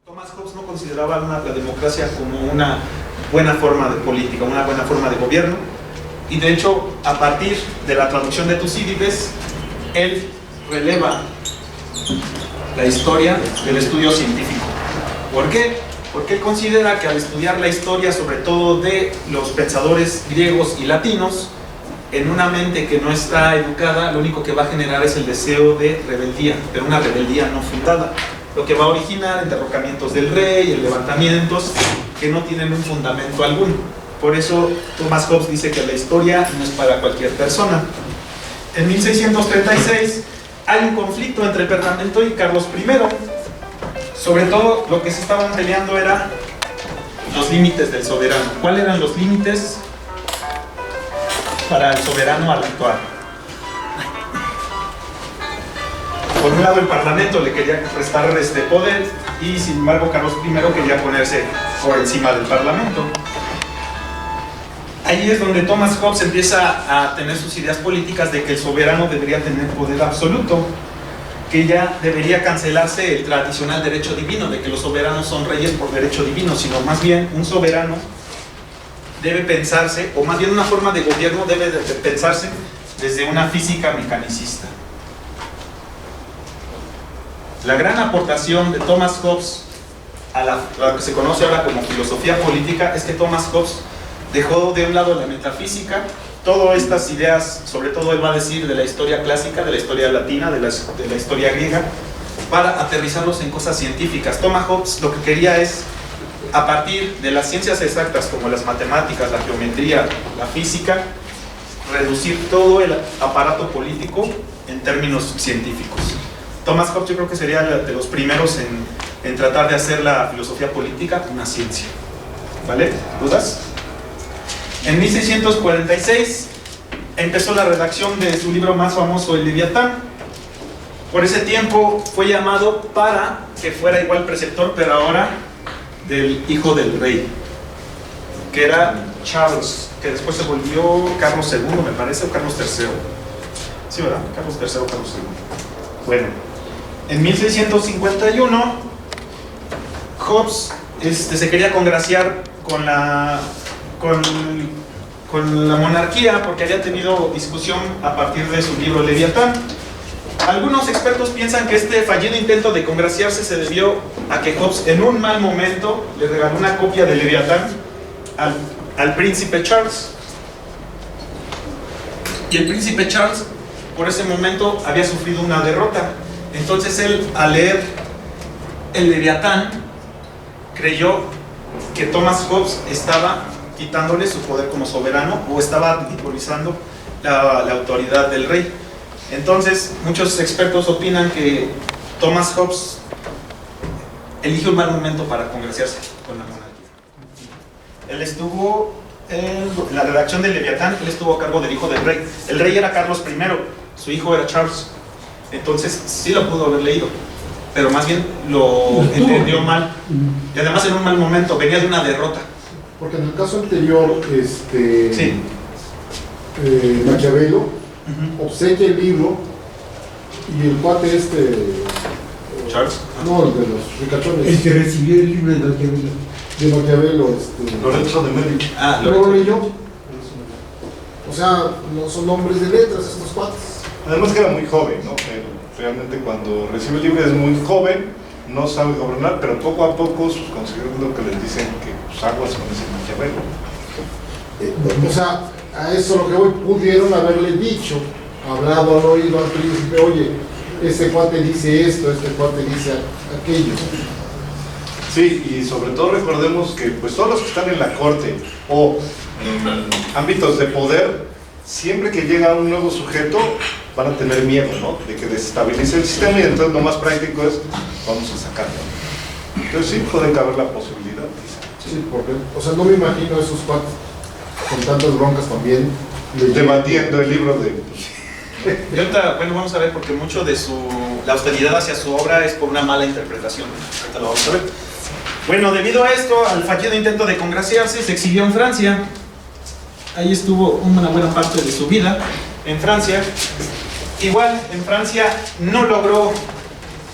Thomas Hobbes no consideraba la democracia como una buena forma de política, una buena forma de gobierno, y de hecho, a partir de la traducción de Tucídides, él releva la historia del estudio científico. ¿Por qué? Porque él considera que al estudiar la historia, sobre todo de los pensadores griegos y latinos, en una mente que no está educada, lo único que va a generar es el deseo de rebeldía, pero una rebeldía no fundada, lo que va a originar enderrocamientos del rey, levantamientos que no tienen un fundamento alguno. Por eso Thomas Hobbes dice que la historia no es para cualquier persona. En 1636 hay un conflicto entre el Parlamento y Carlos I. Sobre todo lo que se estaban peleando era los límites del soberano. ¿Cuáles eran los límites para el soberano al actuar? Por un lado, el Parlamento le quería prestar poder, y sin embargo Carlos I quería ponerse por encima del Parlamento. Ahí es donde Thomas Hobbes empieza a tener sus ideas políticas de que el soberano debería tener poder absoluto, que ya debería cancelarse el tradicional derecho divino, de que los soberanos son reyes por derecho divino, sino más bien un soberano debe pensarse, o más bien una forma de gobierno debe de pensarse desde una física mecanicista. La gran aportación de Thomas Hobbes a lo que se conoce ahora como filosofía política es que Thomas Hobbes dejó de un lado la metafísica, todas estas ideas, sobre todo él va a decir de la historia clásica, de la historia latina, de la historia griega, para aterrizarlos en cosas científicas. Thomas Hobbes lo que quería es, a partir de las ciencias exactas como las matemáticas, la geometría, la física, reducir todo el aparato político en términos científicos. Thomas Hobbes yo creo que sería de los primeros en tratar de hacer la filosofía política una ciencia. ¿Vale? ¿Dudas? En 1646 empezó la redacción de su libro más famoso, El Leviatán. Por ese tiempo fue llamado para que fuera igual preceptor, pero ahora del hijo del rey, que era Charles, que después se volvió Carlos II, me parece, o Carlos III. Sí, ¿verdad? Carlos III o Carlos II. Bueno, en 1651 Hobbes se quería congraciar con la monarquía porque había tenido discusión a partir de su libro Leviatán. Algunos expertos piensan que este fallido intento de congraciarse se debió a que Hobbes en un mal momento le regaló una copia de Leviatán al príncipe Charles, y el príncipe Charles por ese momento había sufrido una derrota. Entonces él, al leer el Leviatán, creyó que Thomas Hobbes estaba quitándole su poder como soberano o estaba ridiculizando la autoridad del rey. Entonces muchos expertos opinan que Thomas Hobbes eligió un mal momento para congraciarse con la monarquía. Él estuvo en la redacción del Leviatán, él estuvo a cargo del hijo del rey. El rey era Carlos I, su hijo era Charles. Entonces sí lo pudo haber leído, pero más bien lo entendió mal, y además en un mal momento, venía de una derrota. Porque en el caso anterior, sí. Maquiavelo obsequia el libro, y el cuate Charles, no, el de los ricachones, el que recibió el libro de Maquiavelo, Lorenzo de Medici, no lo leyó. O sea, no son hombres de letras estos cuates. Además que era muy joven, ¿no? Realmente cuando recibe el libro es muy joven, no sabe gobernar, pero poco a poco sus consejeros lo que les dicen que pues, aguas con ese Maquiavelo. O sea, a eso lo que voy, pudieron haberle dicho, hablado al oído al príncipe, oye, este cuate dice esto, este cuate dice aquello. Sí, y sobre todo recordemos que pues todos los que están en la corte o en ámbitos de poder, siempre que llega un nuevo sujeto van a tener miedo, ¿no? De que desestabilice el sistema, y entonces lo más práctico es vamos a sacarlo. Entonces sí, puede caber la posibilidad. Sí, porque, o sea, no me imagino esos cuates con tantas broncas también debatiendo el libro de... Y ahorita, bueno, vamos a ver, porque mucho de la hostilidad hacia su obra es por una mala interpretación. Ahorita lo vamos a ver. Bueno, debido a esto, al fallido intento de congraciarse, se exilió en Francia. Ahí estuvo una buena parte de su vida, en Francia. Igual, en Francia no logró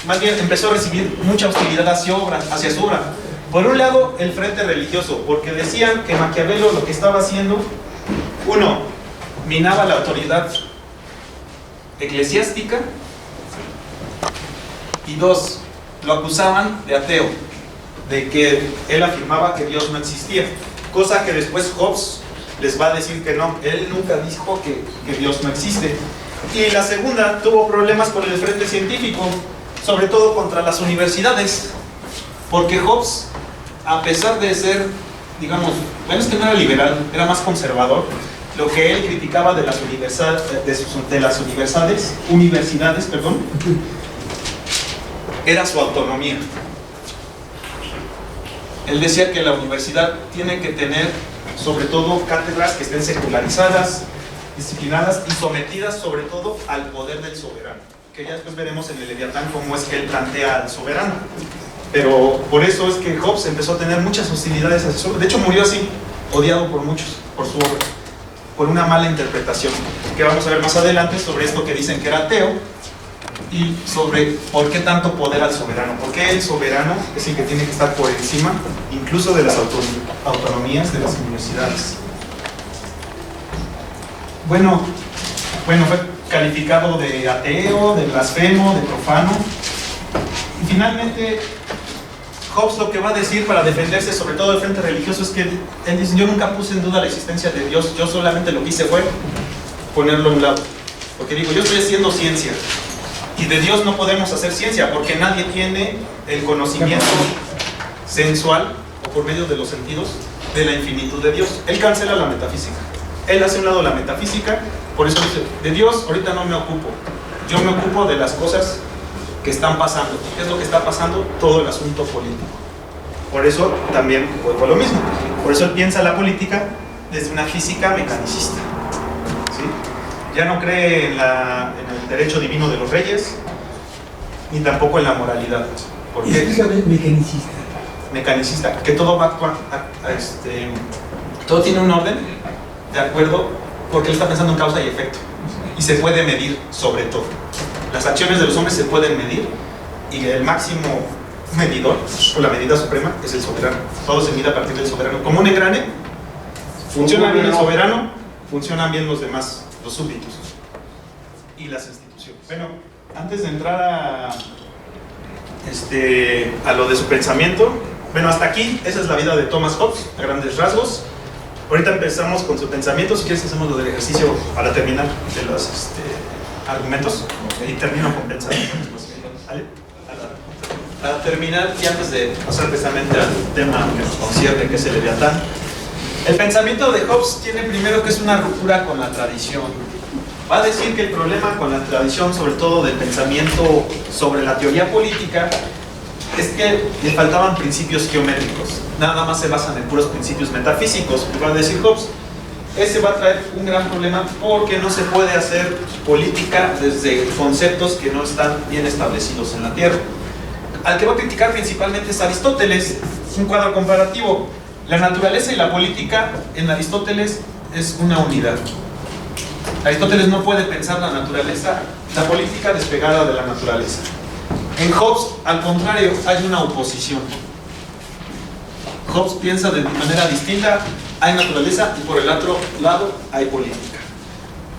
más bien empezó a recibir mucha hostilidad hacia su obra. Por un lado, el frente religioso, porque decían que Maquiavelo lo que estaba haciendo, uno, minaba la autoridad eclesiástica, y dos, lo acusaban de ateo, de que él afirmaba que Dios no existía, cosa que después Hobbes les va a decir que no, él nunca dijo que Dios no existe. Y la segunda, tuvo problemas con el frente científico, sobre todo contra las universidades, porque Hobbes, a pesar de ser, digamos, bueno, es que no era liberal, era más conservador, lo que él criticaba de las universidades, perdón, era su autonomía. Él decía que la universidad tiene que tener, sobre todo, cátedras que estén secularizadas, disciplinadas y sometidas, sobre todo, al poder del soberano. Que ya después veremos en el Leviatán cómo es que él plantea al soberano. Pero por eso es que Hobbes empezó a tener muchas hostilidades hacia su obra. De hecho, murió así, odiado por muchos, por su obra, por una mala interpretación, que vamos a ver más adelante sobre esto que dicen que era ateo, y sobre por qué tanto poder al soberano, por qué el soberano es el que tiene que estar por encima incluso de las autonomías de las universidades. Bueno, fue calificado de ateo, de blasfemo, de profano, y finalmente Hobbes lo que va a decir para defenderse sobre todo del frente religioso es que él dice: yo nunca puse en duda la existencia de Dios, yo solamente lo que hice fue ponerlo a un lado, porque digo, yo estoy haciendo ciencia, y de Dios no podemos hacer ciencia, porque nadie tiene el conocimiento sensual, o por medio de los sentidos, de la infinitud de Dios. Él cancela la metafísica, él hace a un lado la metafísica, por eso dice, de Dios ahorita no me ocupo, yo me ocupo de las cosas que están pasando. ¿Qué es lo que está pasando? Todo el asunto político. Por eso también vuelvo a lo mismo, por eso él piensa la política desde una física mecanicista, ¿sí? Ya no cree en el derecho divino de los reyes, ni tampoco en la moralidad. ¿Por qué? Mecanicista. Mecanicista, que todo va a actuar, todo tiene un orden, de acuerdo, porque él está pensando en causa y efecto, y se puede medir sobre todo. Las acciones de los hombres se pueden medir, y el máximo medidor, o la medida suprema, es el soberano. Todo se mide a partir del soberano. Como un engrane, funciona bien el soberano, funcionan bien los demás, los súbditos y las instituciones. Bueno, antes de entrar a lo de su pensamiento, bueno, hasta aquí, esa es la vida de Thomas Hobbes, a grandes rasgos. Ahorita empezamos con su pensamiento. Si quieres, hacemos lo del ejercicio para terminar de los argumentos, y termino con pensamiento. ¿Vale? Para terminar, y antes de pasar precisamente al tema que nos concierne, que es el Leviatán, el pensamiento de Hobbes tiene primero que es una ruptura con la tradición. Va a decir que el problema con la tradición, sobre todo del pensamiento sobre la teoría política, es que le faltaban principios geométricos, nada más se basan en puros principios metafísicos. Va a decir Hobbes, ese va a traer un gran problema porque no se puede hacer política desde conceptos que no están bien establecidos en la Tierra. Al que va a criticar principalmente es Aristóteles. Es un cuadro comparativo. La naturaleza y la política en Aristóteles es una unidad. Aristóteles no puede pensar la naturaleza, la política despegada de la naturaleza. En Hobbes, al contrario, hay una oposición. Hobbes piensa de manera distinta, hay naturaleza y por el otro lado hay política.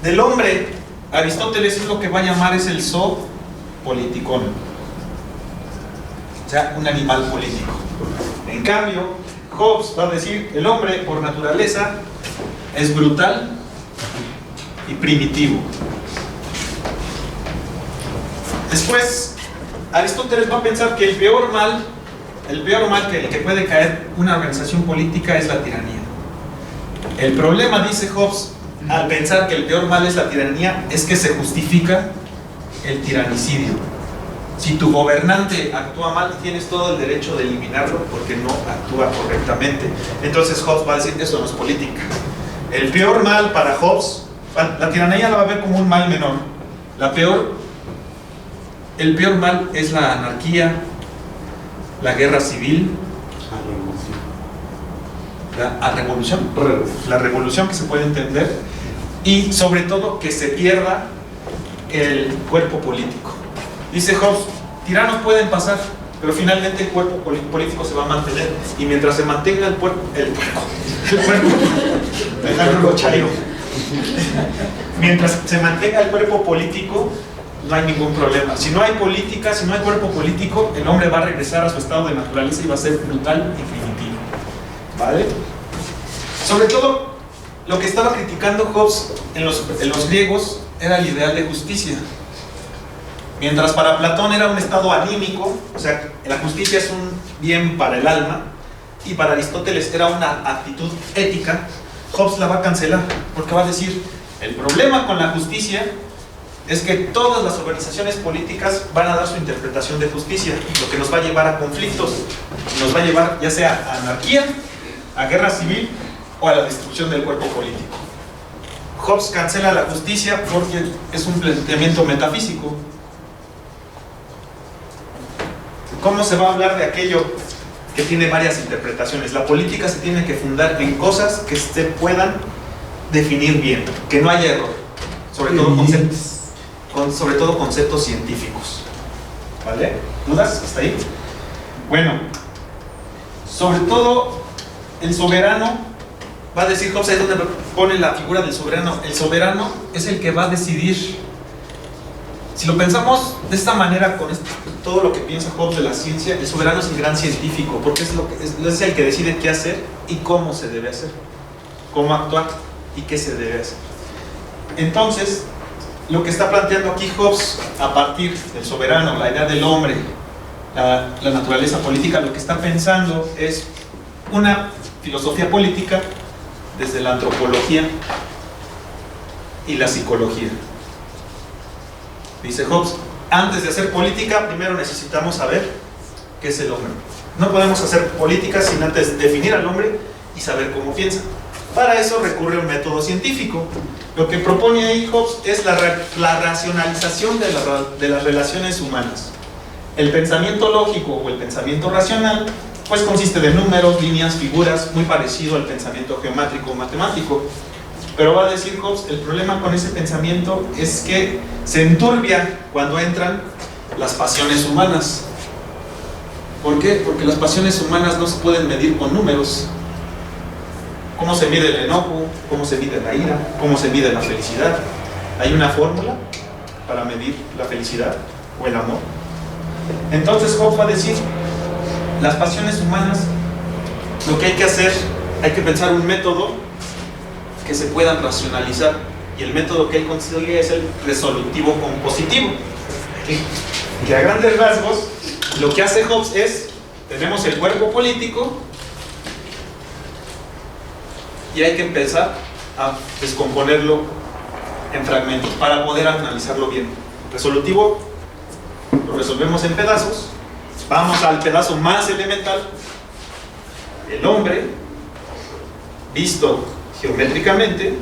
Del hombre, Aristóteles es lo que va a llamar es el zoopoliticón, o sea, un animal político. En cambio, Hobbes va a decir, el hombre por naturaleza es brutal y primitivo. Después, Aristóteles va a pensar que el peor mal que puede caer una organización política es la tiranía. El problema, dice Hobbes, al pensar que el peor mal es la tiranía, es que se justifica el tiranicidio. Si tu gobernante actúa mal, tienes todo el derecho de eliminarlo porque no actúa correctamente. Entonces Hobbes va a decir, eso no es política. El peor mal para Hobbes, la tiranía la va a ver como un mal menor. El peor mal es la anarquía, la guerra civil, la revolución que se puede entender, y sobre todo que se pierda el cuerpo político. Dice Hobbes, tiranos pueden pasar, pero finalmente el cuerpo político se va a mantener, y mientras se mantenga el cuerpo, mientras se mantenga el cuerpo político, no hay ningún problema. Si no hay política, si no hay cuerpo político, el hombre va a regresar a su estado de naturaleza y va a ser brutal y primitivo, ¿vale? Sobre todo, lo que estaba criticando Hobbes en los griegos era el ideal de justicia. Mientras para Platón era un estado anímico, o sea, la justicia es un bien para el alma, y para Aristóteles era una actitud ética, Hobbes la va a cancelar, porque va a decir, el problema con la justicia es que todas las organizaciones políticas van a dar su interpretación de justicia, lo que nos va a llevar a conflictos, nos va a llevar ya sea a anarquía, a guerra civil o a la destrucción del cuerpo político. Hobbes cancela la justicia porque es un planteamiento metafísico. ¿Cómo se va a hablar de aquello que tiene varias interpretaciones? La política se tiene que fundar en cosas que se puedan definir bien, que no haya error, sobre todo conceptos científicos. ¿Vale? ¿Dudas hasta ahí? Bueno, sobre todo el soberano, va a decir Hobbes, ahí es donde pone la figura del soberano. El soberano es el que va a decidir. Si lo pensamos de esta manera, con todo lo que piensa Hobbes de la ciencia, el soberano es el gran científico, porque es el que decide qué hacer y cómo se debe hacer, cómo actuar y qué se debe hacer. Entonces, lo que está planteando aquí Hobbes, a partir del soberano, la idea del hombre, la naturaleza política, lo que está pensando es una filosofía política desde la antropología y la psicología. Dice Hobbes, antes de hacer política, primero necesitamos saber qué es el hombre. No podemos hacer política sin antes definir al hombre y saber cómo piensa. Para eso recurre a un método científico. Lo que propone ahí Hobbes es la racionalización de las relaciones humanas. El pensamiento lógico o el pensamiento racional, pues consiste de números, líneas, figuras, muy parecido al pensamiento geométrico o matemático. Pero va a decir Hobbes, el problema con ese pensamiento es que se enturbia cuando entran las pasiones humanas. ¿Por qué? Porque las pasiones humanas no se pueden medir con números. ¿Cómo se mide el enojo? ¿Cómo se mide la ira? ¿Cómo se mide la felicidad? ¿Hay una fórmula para medir la felicidad o el amor? Entonces Hobbes va a decir, las pasiones humanas, lo que hay que hacer, hay que pensar un método que se puedan racionalizar, y el método que él consigue es el resolutivo compositivo, que a grandes rasgos lo que hace Hobbes es, tenemos el cuerpo político y hay que empezar a descomponerlo en fragmentos para poder analizarlo bien. Resolutivo lo resolvemos en pedazos, vamos al pedazo más elemental, el hombre visto geométricamente,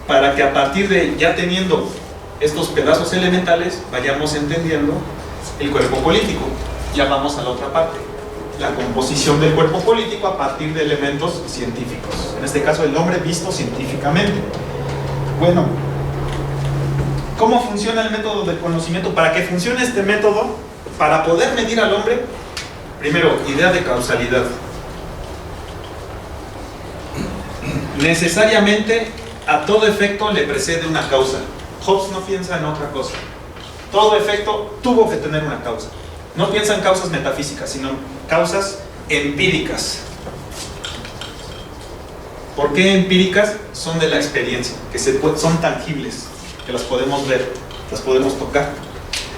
para que a partir de ya teniendo estos pedazos elementales vayamos entendiendo el cuerpo político. Ya vamos a la otra parte, la composición del cuerpo político a partir de elementos científicos, en este caso el hombre visto científicamente. Bueno, ¿cómo funciona el método del conocimiento? Para que funcione este método, para poder medir al hombre, primero, idea de causalidad. Necesariamente a todo efecto le precede una causa. Hobbes no piensa en otra cosa. Todo efecto tuvo que tener una causa. No piensa en causas metafísicas, sino causas empíricas. ¿Por qué empíricas? Son de la experiencia, que son tangibles, que las podemos ver, las podemos tocar.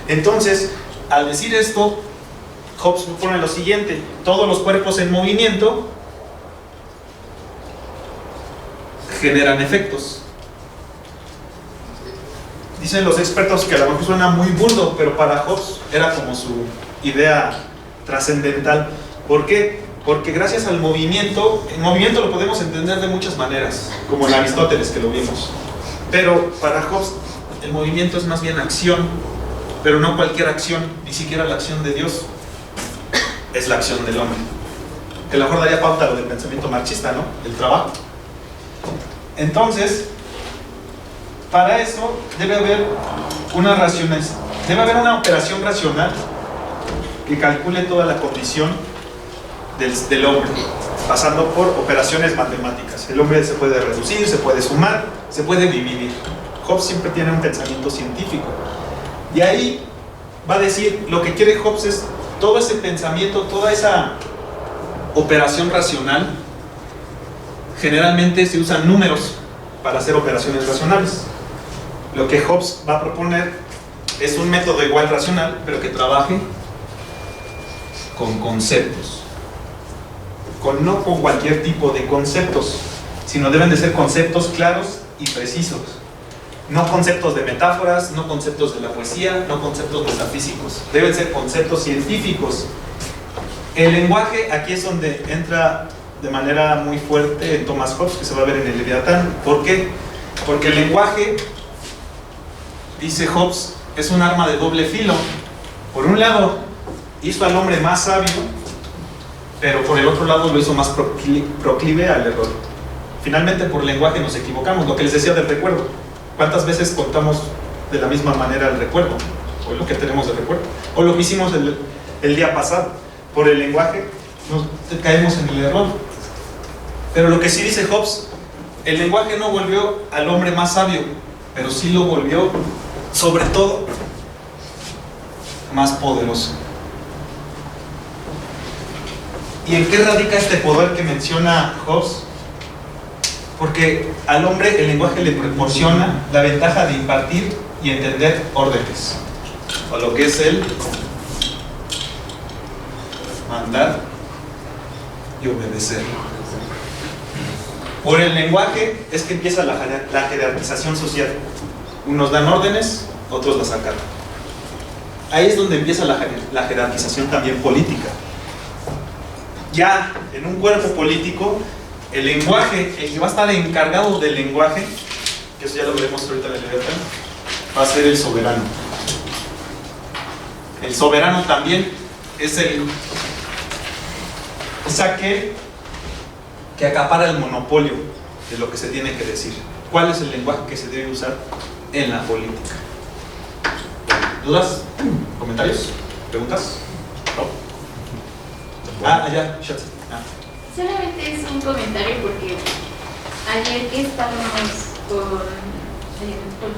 Entonces, al decir esto, Hobbes propone lo siguiente: todos los cuerpos en movimiento generan efectos. Dicen los expertos que a lo mejor suena muy burdo, pero para Hobbes era como su idea trascendental. ¿Por qué? Porque gracias al movimiento, el movimiento lo podemos entender de muchas maneras, como en Aristóteles que lo vimos. Pero para Hobbes el movimiento es más bien acción, pero no cualquier acción, ni siquiera la acción de Dios, es la acción del hombre. Que a lo mejor daría pauta a lo del pensamiento marxista, ¿no? El trabajo. Entonces, para eso debe haber debe haber una operación racional que calcule toda la condición del hombre, pasando por operaciones matemáticas. El hombre se puede reducir, se puede sumar, se puede dividir. Hobbes siempre tiene un pensamiento científico. Y ahí va a decir, lo que quiere Hobbes es todo ese pensamiento, toda esa operación racional. Generalmente se usan números para hacer operaciones racionales. Lo que Hobbes va a proponer es un método igual racional, pero que trabaje con conceptos. No con cualquier tipo de conceptos, sino deben de ser conceptos claros y precisos. No conceptos de metáforas, no conceptos de la poesía, no conceptos metafísicos. Deben ser conceptos científicos. El lenguaje, aquí es donde entra de manera muy fuerte en Thomas Hobbes, que se va a ver en el Leviatán. ¿Por qué? Porque el lenguaje, dice Hobbes, es un arma de doble filo. Por un lado, hizo al hombre más sabio, pero por el otro lado lo hizo más proclive al error. Finalmente, por lenguaje nos equivocamos, lo que les decía del recuerdo. ¿Cuántas veces contamos de la misma manera el recuerdo? O lo que tenemos de recuerdo. O lo que hicimos el día pasado. Por el lenguaje nos caemos en el error. Pero lo que sí dice Hobbes, el lenguaje no volvió al hombre más sabio, pero sí lo volvió, sobre todo, más poderoso. ¿Y en qué radica este poder que menciona Hobbes? Porque al hombre el lenguaje le proporciona la ventaja de impartir y entender órdenes, o lo que es el mandar y obedecer. Por el lenguaje es que empieza la jerarquización social. Unos dan órdenes, otros las acatan. Ahí es donde empieza la jerarquización también política. Ya en un cuerpo político, el lenguaje, el que va a estar encargado del lenguaje, que eso ya lo veremos ahorita en el Leviatán, va a ser el soberano. El soberano también es aquel que acapara el monopolio de lo que se tiene que decir. ¿Cuál es el lenguaje que se debe usar en la política? ¿Dudas? ¿Comentarios? ¿Preguntas? ¿No? Ya, Shatsi. Solamente es un comentario porque ayer que estábamos con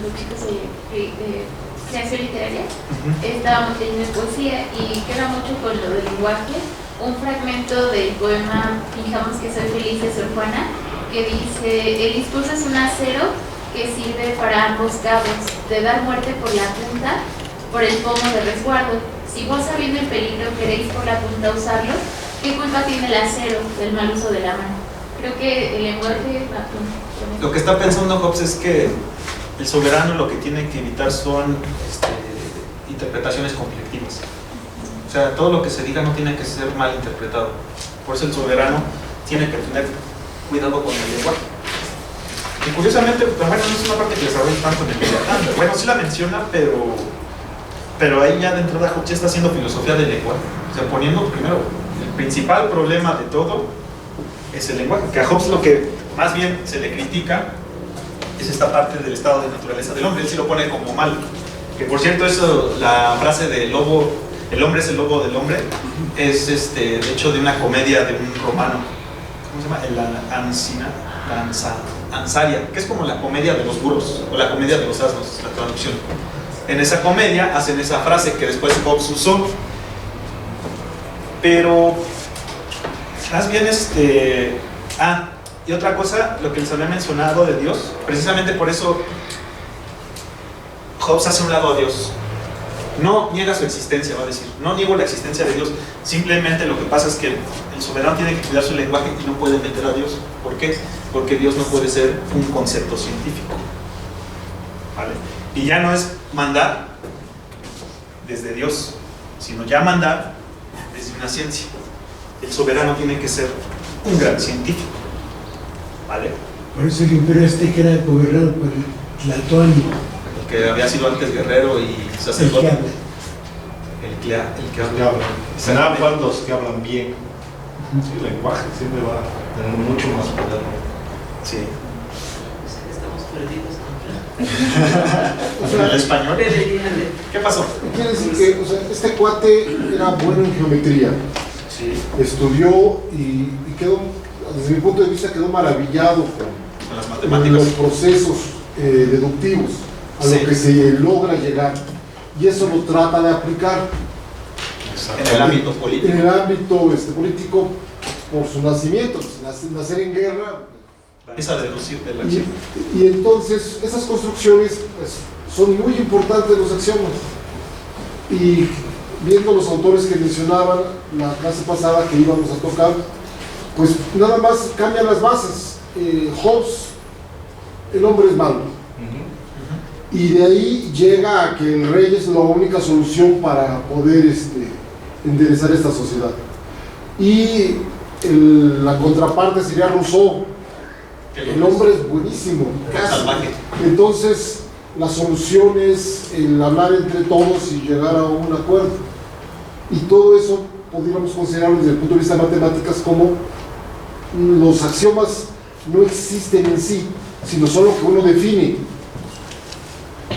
los chicos de creación literaria, estábamos leyendo poesía y queda mucho con lo del lenguaje. Un fragmento del poema Fijamos que soy feliz de Sor Juana, que dice: el discurso es un acero que sirve para ambos cabos, de dar muerte por la punta, por el pomo de resguardo. Si vos, sabiendo el peligro, queréis por la punta usarlo, ¿qué culpa tiene el acero del mal uso de la mano? Creo que el lenguaje... Lo que está pensando Hobbes es que el soberano lo que tiene que evitar son interpretaciones conflictivas. O sea, todo lo que se diga no tiene que ser mal interpretado. Por eso el soberano tiene que tener cuidado con el lenguaje. Y curiosamente, bueno, no es una parte que desarrolla tanto en el Leviatán. Bueno, sí la menciona, pero ahí ya de entrada Hobbes está haciendo filosofía del lenguaje. O sea, poniendo primero, el principal problema de todo es el lenguaje. Que a Hobbes lo que más bien se le critica es esta parte del estado de naturaleza del hombre. Él sí lo pone como mal. Que por cierto, eso, la frase de lobo, el hombre es el lobo del hombre, es de hecho de una comedia de un romano. ¿Cómo se llama? Ansaria, que es como la comedia de los burros o la comedia de los asnos, la traducción. En esa comedia hacen esa frase que después Hobbes usó, pero más bien y otra cosa, lo que les había mencionado de Dios, precisamente por eso Hobbes hace un lado a Dios. No niega su existencia, va a decir, no niego la existencia de Dios, simplemente lo que pasa es que el soberano tiene que cuidar su lenguaje y no puede meter a Dios. ¿Por qué? Porque Dios no puede ser un concepto científico, ¿vale? Y ya no es mandar desde Dios, sino ya mandar desde una ciencia. El soberano tiene que ser un gran científico, ¿vale? Por eso el imperio azteca era gobernado por Tlatoani, que había sido antes guerrero y sacerdote. El que habla. Serán cuantos que hablan bien. Sí, el lenguaje siempre va a tener mucho más poder. Sí. Estamos perdidos. ¿En el español? ¿Qué pasó? Quiere decir que, o sea, este cuate era bueno en geometría. Sí. Estudió y quedó, desde mi punto de vista, quedó maravillado Con las con matemáticas. los procesos deductivos a Sí. lo que se logra llegar. Y eso lo trata de aplicar En el ámbito político. en el ámbito político por su nacimiento, pues, nacer en guerra. Empieza a deducir de la acción. Y entonces esas construcciones pues, son muy importantes los axiomas. Y viendo los autores que mencionaban la clase pasada que íbamos a tocar, pues nada más cambian las bases. Hobbes, el hombre es malo. Y de ahí llega a que el rey es la única solución para poder enderezar esta sociedad. Y la contraparte sería Rousseau. El hombre es buenísimo, casi. Salvaje. Entonces, la solución es el hablar entre todos y llegar a un acuerdo. Y todo eso podríamos considerarlo desde el punto de vista de matemáticas como los axiomas no existen en sí, sino solo lo que uno define.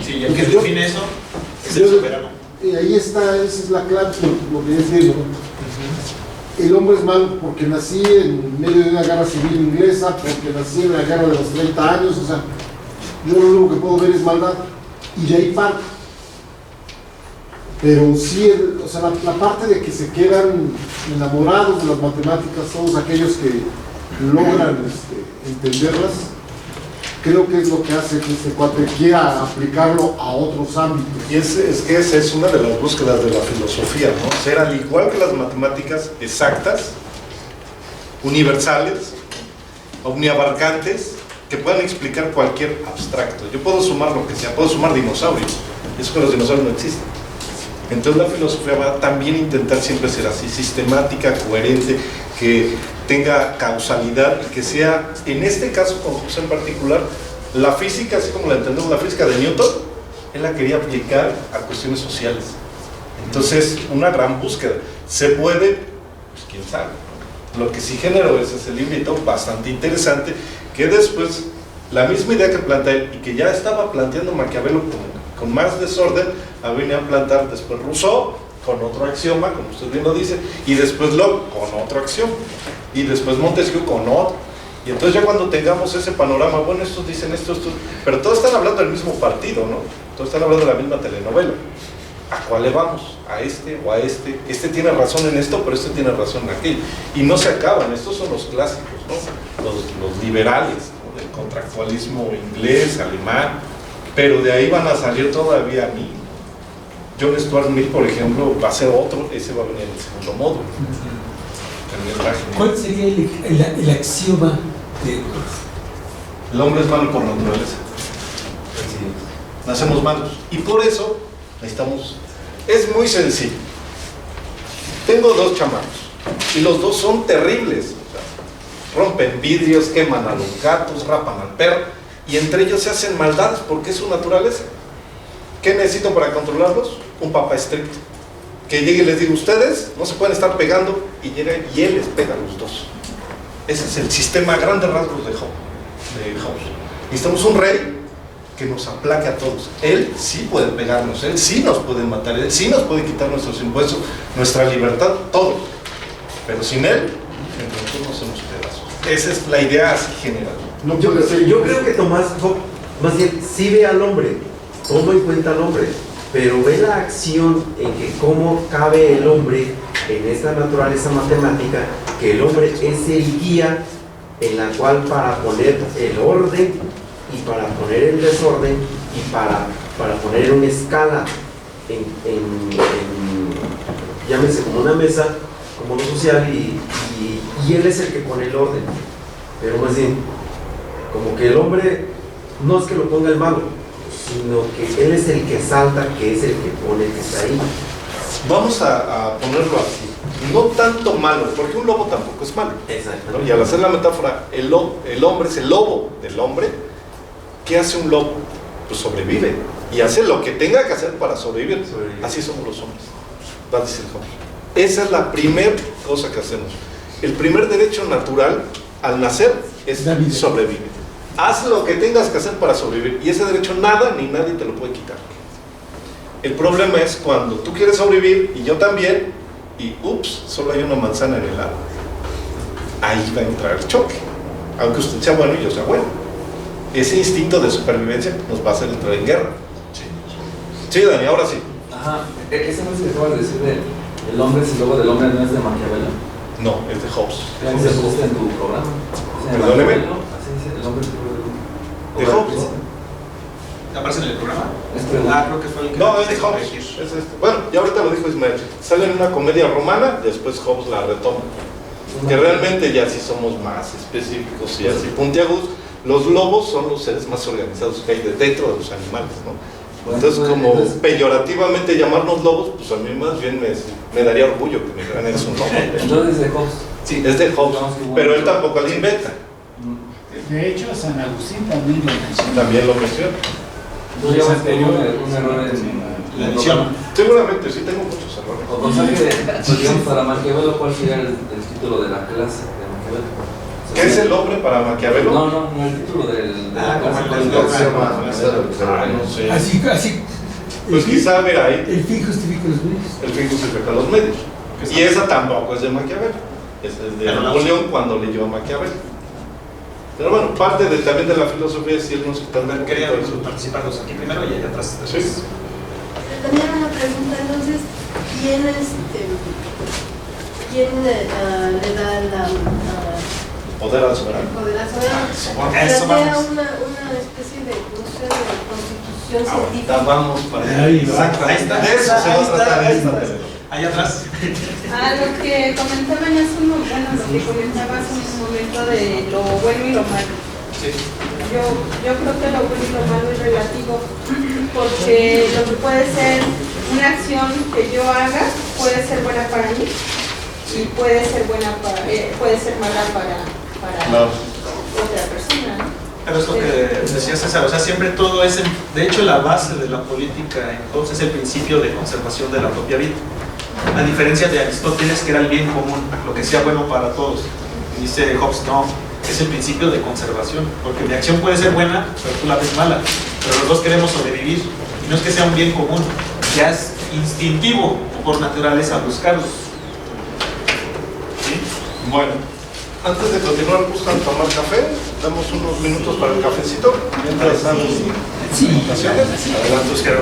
Sí, y el que define eso es el soberano. Y ahí está, esa es la clave, lo que es decir, ¿no? El hombre es malo porque nací en medio de una guerra civil inglesa, porque nací en la guerra de los 30 años, o sea, yo lo único que puedo ver es maldad, y de ahí parte. Pero sí, o sea, la parte de que se quedan enamorados de las matemáticas, todos aquellos que logran entenderlas, creo que es lo que hace que este cuate quiera aplicarlo a otros ámbitos. Y es que esa es una de las búsquedas de la filosofía, ¿no? Ser al igual que las matemáticas exactas, universales, omniabarcantes, que puedan explicar cualquier abstracto. Yo puedo sumar lo que sea, puedo sumar dinosaurios, eso que los dinosaurios no existen. Entonces la filosofía va también a intentar siempre ser así, sistemática, coherente, que tenga causalidad y que sea, en este caso con Hobbes en particular, la física, así como la entendemos, la física de Newton, él la quería aplicar a cuestiones sociales. Entonces, una gran búsqueda. ¿Se puede? Pues quién sabe. Lo que sí generó es ese librito bastante interesante, que después, la misma idea que plantea él y que ya estaba planteando Maquiavelo con más desorden, venía a plantar después Rousseau con otro axioma, como usted bien lo dice, y después Locke con otro axioma, y después Montesquieu con otro. Y entonces ya cuando tengamos ese panorama, bueno, estos dicen esto, pero todos están hablando del mismo partido, ¿no? Todos están hablando de la misma telenovela. ¿A cuál le vamos? ¿A este o a este? Este tiene razón en esto, pero este tiene razón en aquello. Y no se acaban, estos son los clásicos, ¿no? Los liberales, ¿no? Del contractualismo inglés, alemán, pero de ahí van a salir todavía a mí. John Stuart Mill, por ejemplo, va a ser otro, ese va a venir en el segundo módulo. ¿Cuál sería el axioma de El hombre es malo por naturaleza. Nacemos malos. Y por eso necesitamos. Es muy sencillo. Tengo dos chamacos y los dos son terribles. O sea, rompen vidrios, queman a los gatos, rapan al perro y entre ellos se hacen maldades porque es su naturaleza. ¿Qué necesito para controlarlos? Un papá estricto. Que llegue y les diga, ustedes no se pueden estar pegando, y llega y él les pega a los dos. Ese es el sistema a grandes rasgos de Hobbes. Necesitamos un rey que nos aplaque a todos. Él sí puede pegarnos, él sí nos puede matar, él sí nos puede quitar nuestros impuestos, nuestra libertad, todo. Pero sin él, entonces nos hacemos pedazos. Esa es la idea así general. No puede ser. Yo creo que Tomás Hobbes, más bien, sí ve al hombre, toma en cuenta al hombre, pero ve la acción en que cómo cabe el hombre en esta naturaleza matemática, que el hombre es el guía en la cual para poner el orden y para poner el desorden y para poner una escala llámese como una mesa, como lo social, y él es el que pone el orden, pero más bien, como que el hombre no es que lo ponga el malo, sino que él es el que salta, que es el que pone, que está ahí. Vamos a ponerlo así, no tanto malo, porque un lobo tampoco es malo. Exacto. ¿No? Y al hacer la metáfora, el hombre es el lobo del hombre. ¿Qué hace un lobo? Pues sobrevive y hace lo que tenga que hacer para sobrevivir. Así somos los hombres, va a decir Hobbes. Esa es la primera cosa que hacemos. El primer derecho natural al nacer es sobrevivir. haz lo que tengas que hacer para sobrevivir. Y ese derecho nada ni nadie te lo puede quitar. El problema es cuando tú quieres sobrevivir y yo también, y ups, solo hay una manzana en el árbol. Ahí va a entrar el choque. Aunque usted sea bueno y yo sea bueno. Ese instinto de supervivencia nos va a hacer entrar en guerra. Sí, Dani, ahora sí. Ajá, esa frase que acabas de decir de el hombre es el lobo del hombre no es de Maquiavelo. No, es de Hobbes. ¿Cómo se puso en tu programa? Perdóneme. Así dice, el hombre es el lobo del hombre. ¿De Hobbes? ¿Aparece en el programa? Es pregunta. Creo que fue el que No, es de se Hobbes. corregir. Es este. Bueno, ya ahorita lo dijo Ismael. Sale en una comedia romana, después Hobbes la retoma. Que realmente ya si somos más específicos y así puntiagudos, los lobos son los seres más organizados que hay dentro de los animales, ¿no? Entonces, como peyorativamente llamarnos lobos, pues a mí más bien me daría orgullo que me dijeran eres un lobo. Entonces es de Hobbes. Sí, es de Hobbes, pero él tampoco lo inventa. De hecho, San Agustín también lo menciona. También lo menciona. Tú llevas un error en La edición. Seguramente, sí tengo muchos errores. O sea que, pues, digamos, para Maquiavelo, ¿cuál sería el título de la clase de Maquiavelo? ¿Qué es el hombre para Maquiavelo? No, el título de la como clase. el No sé. Así. Pues quizá, mira ahí, El fin justifica los medios. el fin justifica los medios. Y esa tampoco es de Maquiavelo. Es el de Napoleón cuando leyó a Maquiavelo. Pero bueno, parte también de la filosofía es irnos quitando Quería participar los aquí primero y allá atrás. Sí. Tenía una pregunta, entonces, ¿quién le da Poder al soberano. el poder al soberano? Eso Plantea vamos. una especie de, no sé, de constitución Ahorita científica. vamos para allá. Ahí va. Exacto, Ahí está. de eso se va a tratar esta vez. Allá atrás. Lo que comentaban hace un momento, lo que comentaba hace un momento de lo bueno y lo malo. Sí. Yo creo que lo bueno y lo malo es relativo, porque lo que puede ser una acción que yo haga puede ser buena para mí y puede ser puede ser mala para No. otra persona, ¿no? Pero es lo que decía César, o sea, siempre todo es, de hecho la base de la política entonces es el principio de conservación de la propia vida. A diferencia de Aristóteles, que era el bien común, lo que sea bueno para todos. Dice Hobbes, no, es el principio de conservación, porque mi acción puede ser buena, pero tú la ves mala, pero los dos queremos sobrevivir, y no es que sea un bien común, ya es instintivo por naturaleza buscarlo. ¿Sí? Bueno, antes de continuar, ¿gustan tomar café? Damos unos minutos para el cafecito. Mientras damos votaciones. Adelante, Oscar.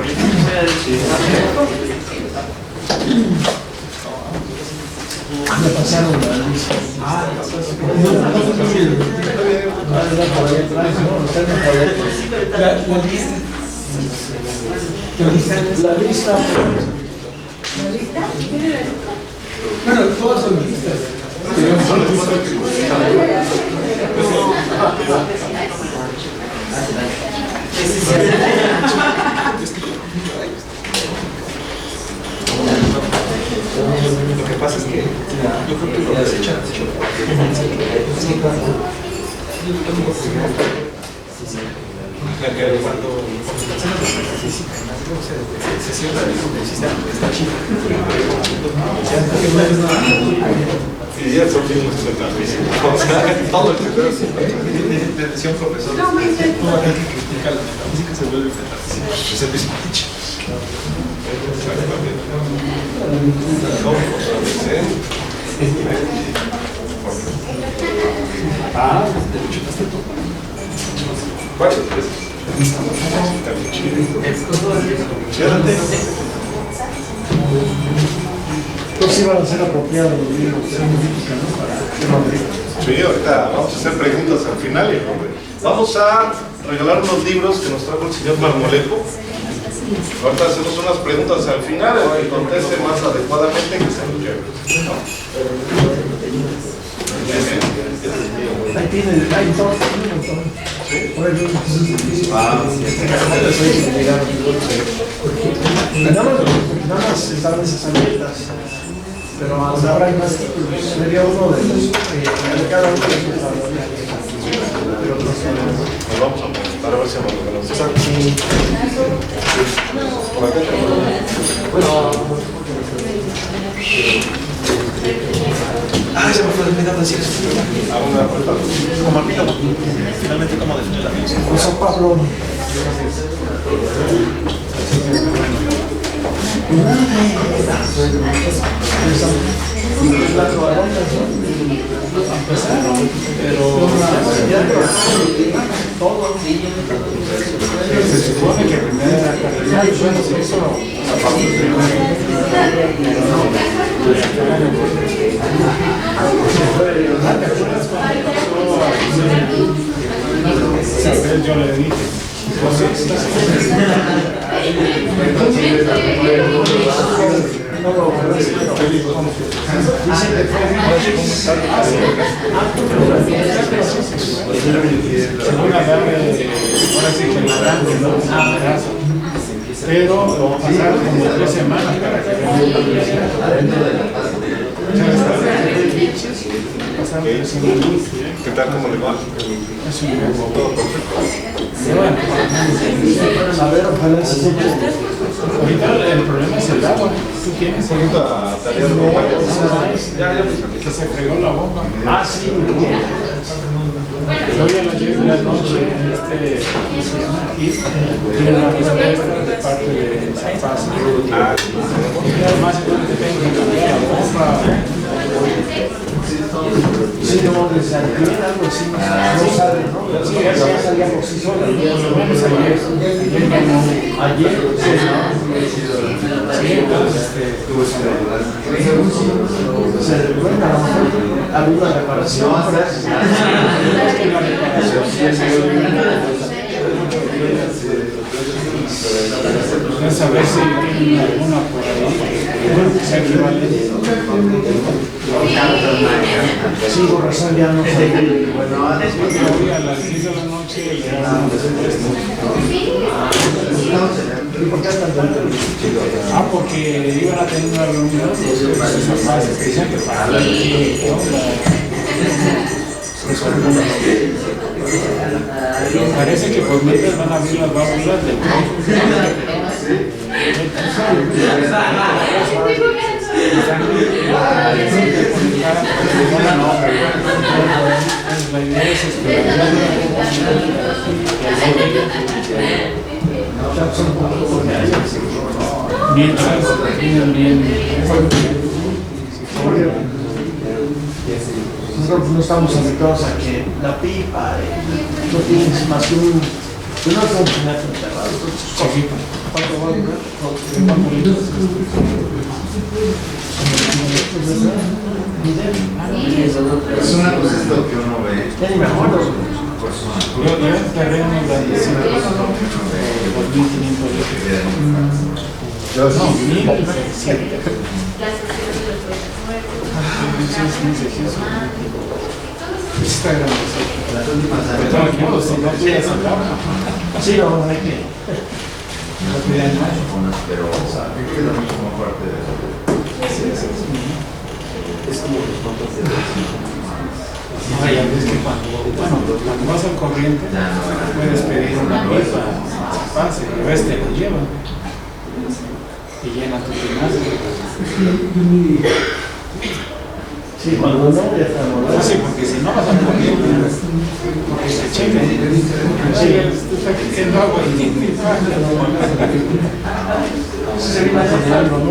Me pasaron la lista. La lista. Bueno, todas son listas. Lo que pasa es que yo creo que lo desechan. Se cierra el sistema, está chido. Y ya son bien todo el Me decía un profesor, todo aquel que critica la metafísica se vuelve metafísica. Es el mismo dicho. Entonces iban a ser apropiados los libros de música, ¿no? Para Sí, ahorita vamos a hacer preguntas al final. Vamos a regalar unos libros que nos trajo el señor Marmolejo. Ahorita hacemos unas preguntas al final, el que conteste más adecuadamente que se los lleve. Ahí tiene, hay dos, un montón. Nada más estaban esas abiertas, pero ahora hay más títulos. Sería uno de los, de cada uno de los pero no sé. Nos vamos a preguntar a ver si nos regalamos. Se me fue olvidando decir eso. Como epílogo, finalmente, ¿cómo definir la filosofía? José Pablo. Se supone que primero era cardenal, bueno, se hizo a partir de yo le dije, pero pasaron como 3 semanas para que ¿Qué tal? ¿Cómo le va? A ver, ojalá sí. Ahorita el problema es el agua. ¿Tú tienes? Que se fregó la bomba. Ah, sí. Hoy a las 10 de la noche, ¿cómo se llama? Aquí, tiene una respuesta de parte de Zapasa. Además, yo tengo que cambiar la bomba. Sí, no, desactivar algo así, no sale, ¿no? Sí, eso ya salía por sí sola. Por lo menos ayer. Ayer, sí, ¿no? Sí, entonces, bueno, a lo mejor alguna reparación. es saber si tienen alguna por ahí que sea equivalente. Sí, por razón ya no sé. Hoy a las 10 de la noche le dan un presupuesto. ¿Y por qué están tanto? Porque iban a tener una reunión los Zapases que dicen que para la parece que por mientras van a abrir las válvulas del la idea es mientras tienen bien. Nosotros no estamos habituados a que la pipa no tienes más que un funcionario enterrado. Chiquito. ¿Cuánto va a durar? Es una cosa esto que uno ve. Ya ni me acuerdo. Yo terreno grandecito, 2.500 litros. No, 1.700. Está grandecito. De todos modos, si no pudieras hablar, Sí, no, hay que. no pudieran más. Pero queda mucho más parte de eso. Es como los mapas de No, ya ves que cuando vas al corriente, puedes pedir una pipa, pase, y ves te lo llevan. Y llena tu gimnasio. Sí, cuando no, ya está morado. Sí, porque si no vas al corriente, porque se checan. Sí, tú estás diciendo agua y Se viene generando, ¿no?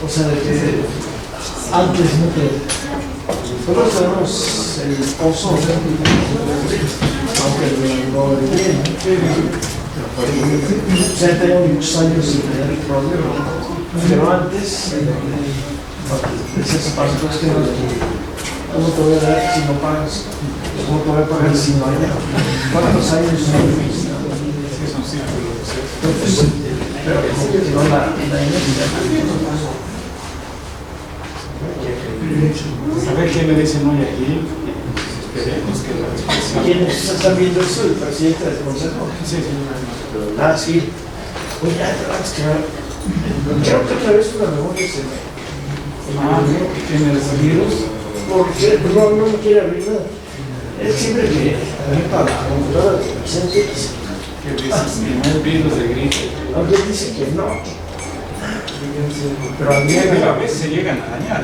O sea, de que antes no te. Nosotros tenemos el pozo, aunque no lo bien. O sea, tengo muchos años sin tener el problema. Pero antes, decías para nosotros que ¿cómo te voy a dar si no pagas? ¿Cómo te voy a pagar si no hay nada? ¿Cuántos años no hay? son círculos. Pero que no la inercia. A ver qué le dicen hoy aquí. Esperemos que la respuesta. ¿Quiénes están viendo eso? ¿El presidente del consejo? Sí, sí. Ah, sí. Oye, ya te vas a quedar. Creo que otra vez una memoria se me. ¿Tiene el virus? Porque no me quiere abrir nada. Es siempre que abrir para la computadora del presidente. Que dice que no es virus de gripe. Aunque dice que no. Pero al día a veces se llegan a dañar,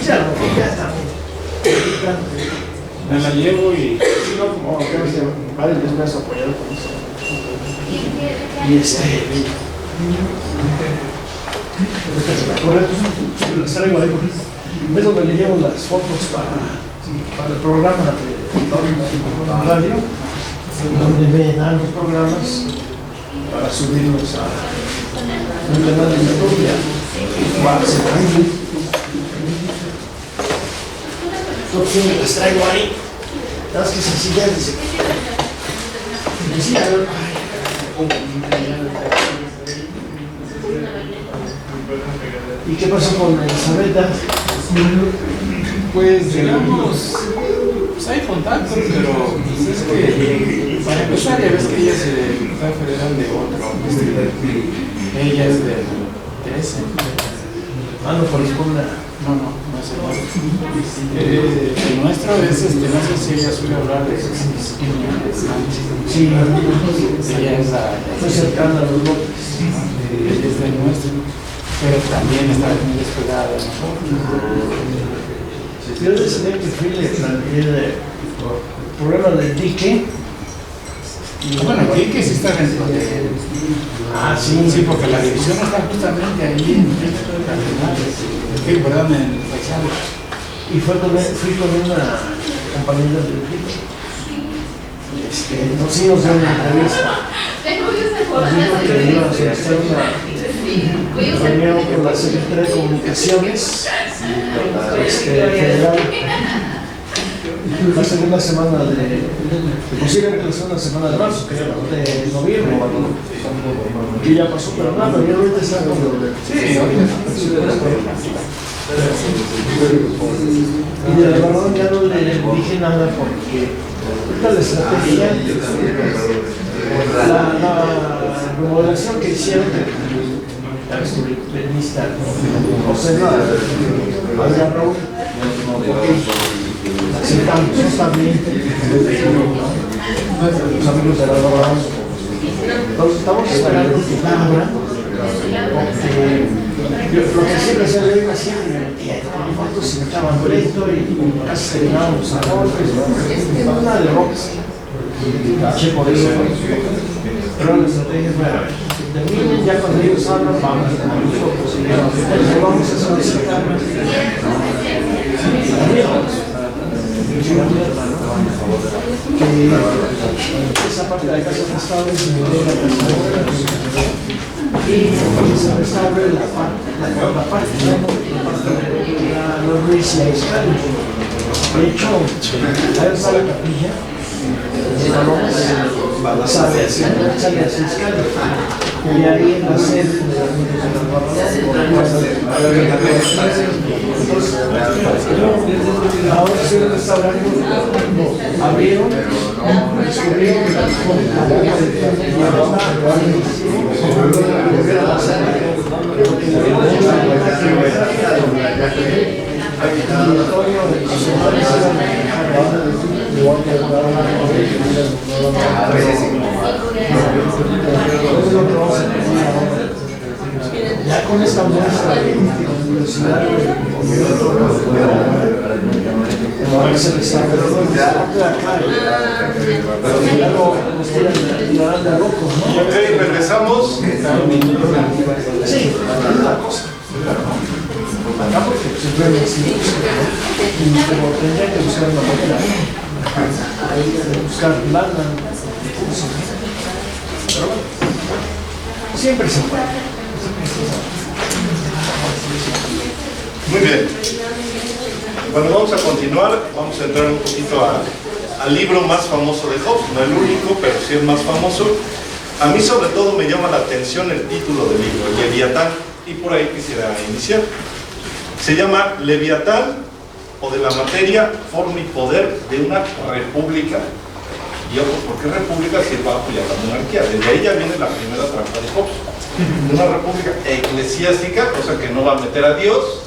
ya, ya está. Me la llevo y Si no, como varios veces me has apoyado con eso. Y correcto, las traigo ahí. Es donde le llevo las fotos para el programa de radio, donde me dan los programas para subirlos a un canal de YouTube. Entonces las traigo ahí. Las que sencillas dice. ¿Y qué pasó con Elizabeth? pues digamos, pues hay contactos, pero pues es que para empezar ya ves que ella es diputada federal de otro, ella es del 13. No corresponde. No es el nuestro. El nuestro es no sé si ella suele hablar de Sí, ella es muy cercana a los López. Ella es del nuestro, pero también está muy despegada de nosotros. Yo desde que fui le planteé el problema del dique. Bueno, el dique sí está dentro de... sí, porque la división está justamente ahí en el Cardenal, perdón, en el Paisano. Y fui con una compañera del equipo. Nos hicimos una entrevista. Nos dijo que íbamos a hacer una reunión con la Secretaría de Comunicaciones federal. La segunda semana posiblemente la segunda semana de marzo, de noviembre, que ya pasó, pero nada, ya ahorita está como... Sí, y de la verdad ya no le dije nada porque ahorita la estrategia, la remodelación que hicieron de periodista, no sé nada, allá Raúl, aceptamos, no está bien, los amigos de la verdad. Entonces estamos esperando que abra, porque lo que siempre se le iba siempre me metía en fotos y me echaban pleito y casi terminábamos a golpes, nada de rocas. Che por eso, pero la estrategia fue, a ver, terminen, ya cuando ellos hablan, vamos a solicitar que esa parte de la casa de Estado es mi idea y se restaure la parte de los Ruiz y Aizcali. De hecho, ahí está la capilla sale hacia Aizcali y ahí en la sede de la ahora sí el restaurante abrieron, descubrieron ya con esta muestra de universidad ahora se les está Ok, regresamos. Sí, es la cosa. Acá porque siempre me decimos como tendría que buscar una manera de buscar lana, pero bueno, siempre se puede. Muy bien. Bueno, vamos a continuar, vamos a entrar un poquito al libro más famoso de Hobbes, no el único, pero sí el más famoso. A mí sobre todo me llama la atención el título del libro, Leviatán, y por ahí quisiera iniciar. Se llama Leviatán, o de la materia, forma y poder de una república. Y ojo, ¿por qué república si va a apoyar la monarquía? Desde ahí ya viene la primera trampa de Hobbes. Una república eclesiástica, cosa que no va a meter a Dios,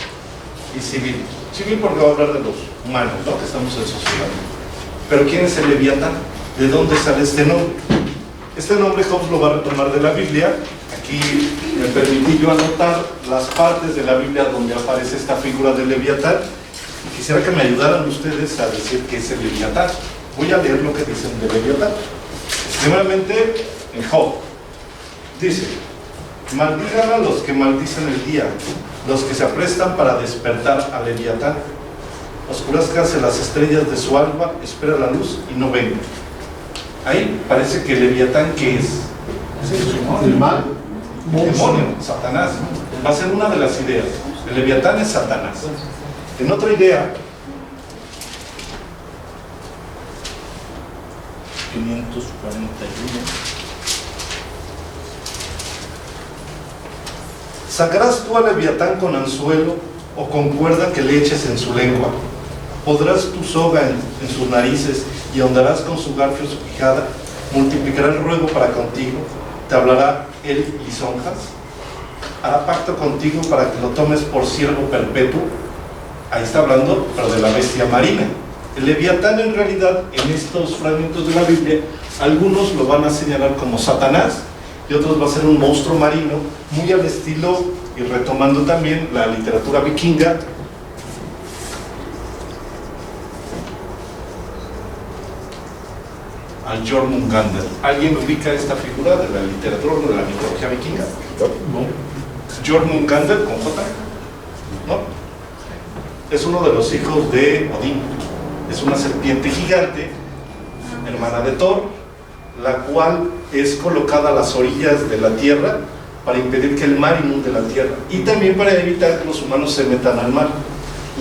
y civil. Civil porque va a hablar de los humanos, ¿no? Que estamos en sociedad. Pero ¿quién es el Leviatán? ¿De dónde sale este nombre? Este nombre Hobbes lo va a retomar de la Biblia. Aquí me permití yo anotar las partes de la Biblia donde aparece esta figura del Leviatán. Quisiera que me ayudaran ustedes a decir qué es el Leviatán. Voy a leer lo que dicen de Leviatán. Primeramente, en Job, dice: maldigan a los que maldicen el día, los que se aprestan para despertar a Leviatán. Oscurezcanse las estrellas de su alba, espera la luz y no venga. Ahí parece que Leviatán, ¿qué es? El mal. Demonio, Satanás. Va a ser una de las ideas. El Leviatán es Satanás. En otra idea, 541. ¿Sacarás tú a Leviatán con anzuelo o con cuerda que le eches en su lengua? ¿Podrás tu soga en sus narices y ahondarás con su garfio su quijada? ¿Multiplicará el ruego para contigo? ¿Te hablará él lisonjas? ¿Hará pacto contigo para que lo tomes por siervo perpetuo? Ahí está hablando, pero de la bestia marina. El Leviatán, en realidad, en estos fragmentos de la Biblia, algunos lo van a señalar como Satanás y otros va a ser un monstruo marino, muy al estilo, y retomando también la literatura vikinga, al Jormungandr. ¿Alguien ubica esta figura de la literatura o de la mitología vikinga? No. Jormungandr con J. ¿No? Es uno de los hijos de Odín. Es una serpiente gigante, hermana de Thor, la cual es colocada a las orillas de la tierra para impedir que el mar inunde la tierra y también para evitar que los humanos se metan al mar.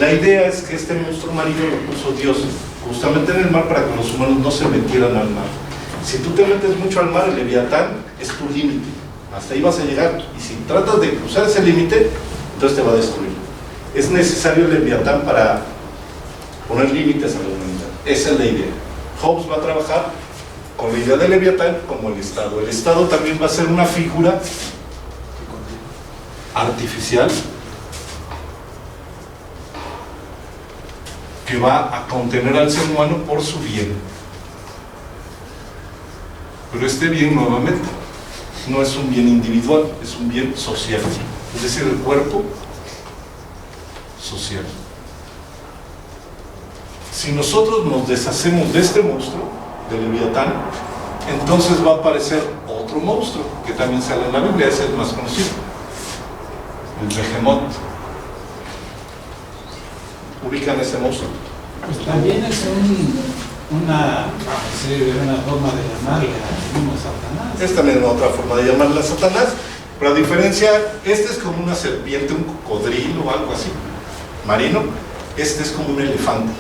La idea es que este monstruo marino lo puso Dios justamente en el mar para que los humanos no se metieran al mar. Si tú te metes mucho al mar, el Leviatán es tu límite, hasta ahí vas a llegar, y si tratas de cruzar ese límite, entonces te va a destruir. Es necesario el Leviatán para poner límites a la humanidad. Esa es la idea. Hobbes va a trabajar con la idea del Leviatán como el Estado. El Estado también va a ser una figura artificial que va a contener al ser humano por su bien. Pero este bien, nuevamente, no es un bien individual, es un bien social, es decir, el cuerpo social. Si nosotros nos deshacemos de este monstruo, del Leviatán, entonces va a aparecer otro monstruo que también sale en la Biblia, es el más conocido, el Behemoth. ¿Ubican ese monstruo? Pues también es una forma de llamarle a mismo Satanás. Es también otra forma de llamarle a Satanás, pero a diferencia, este es como una serpiente, un cocodrilo o algo así, marino. Este es como un elefante,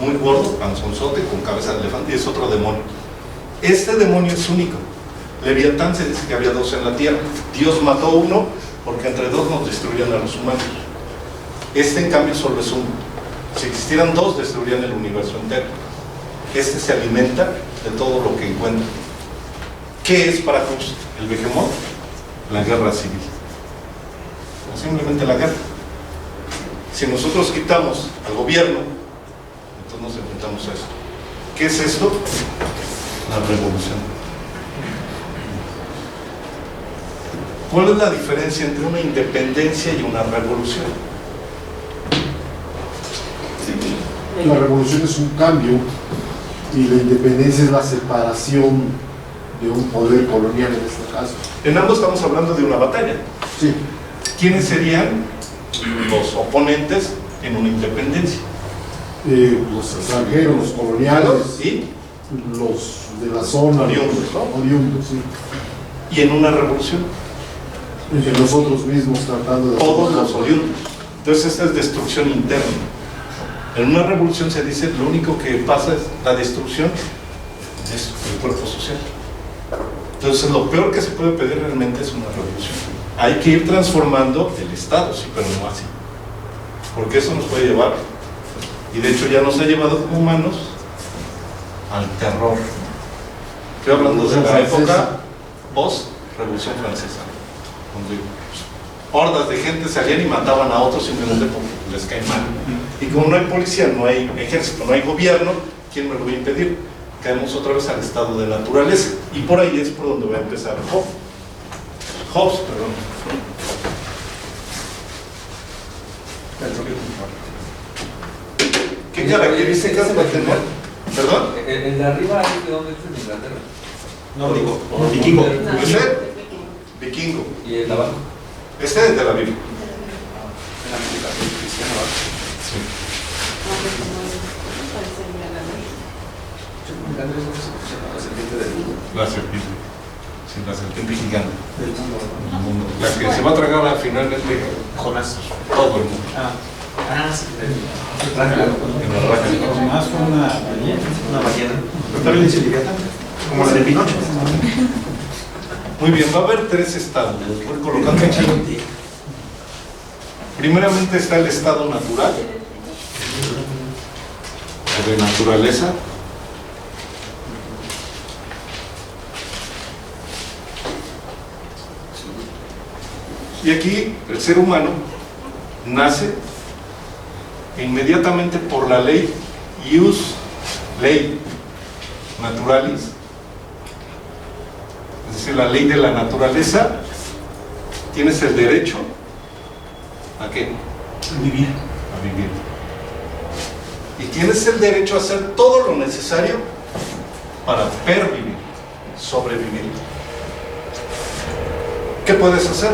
muy gordo, panzonzote, con cabeza de elefante, y es otro demonio. Este demonio es único. Leviatán se dice que había dos en la tierra. Dios mató uno porque entre dos nos destruían a los humanos. Este, en cambio, solo es uno. Si existieran dos, destruirían el universo entero. Este se alimenta de todo lo que encuentra. ¿Qué es para Hobbes el Behemoth? La guerra civil. O simplemente la guerra. Si nosotros quitamos al gobierno, entonces nos enfrentamos a esto. ¿Qué es esto? La revolución. ¿Cuál es la diferencia entre una independencia y una revolución? La revolución es un cambio y la independencia es la separación de un poder colonial en este caso. En ambos estamos hablando de una batalla. Sí. ¿Quiénes serían los oponentes en una independencia? Los extranjeros, los coloniales y los de la zona oriundos, ¿no? Oriundos, sí. Y en una revolución, Entre nosotros mismos tratando de... todos los oriundos. Entonces esta es destrucción interna. En una revolución se dice lo único que pasa es la destrucción del cuerpo social. Entonces lo peor que se puede pedir realmente es una revolución. Hay que ir transformando el Estado, sí, pero no así, porque eso nos puede llevar, y de hecho ya nos ha llevado como humanos al terror. Estoy hablando de la época post-revolución francesa, donde hordas de gente salían y mataban a otros simplemente porque les cae mal. Y como no hay policía, no hay ejército, no hay gobierno, ¿quién me lo va a impedir? Caemos otra vez al estado de naturaleza, y por ahí es por donde va a empezar Hobbes, perdón. ¿Qué características va a tener? ¿Perdón? El de arriba, ¿de dónde es? ¿De Inglaterra? No, digo, vikingo. Ese, vikingo. ¿Y el de abajo? Este es de la Biblia. La serpiente. Sí, la serpiente gigante. La que se va a tragar al final de Jonás. todo el mundo. Sí. En la raja. Más fue una ballena. Una ballena. Pero también le dice Leviatán, como la de Pinocho. Muy bien, va a haber 3 estados. Los voy colocando aquí. Primeramente está el estado natural, o de naturaleza. Y aquí el ser humano nace e inmediatamente por la ley ius ley naturalis, es decir, la ley de la naturaleza, tienes el derecho ¿a qué? A vivir. A vivir. Y tienes el derecho a hacer todo lo necesario para pervivir, sobrevivir. ¿Qué puedes hacer?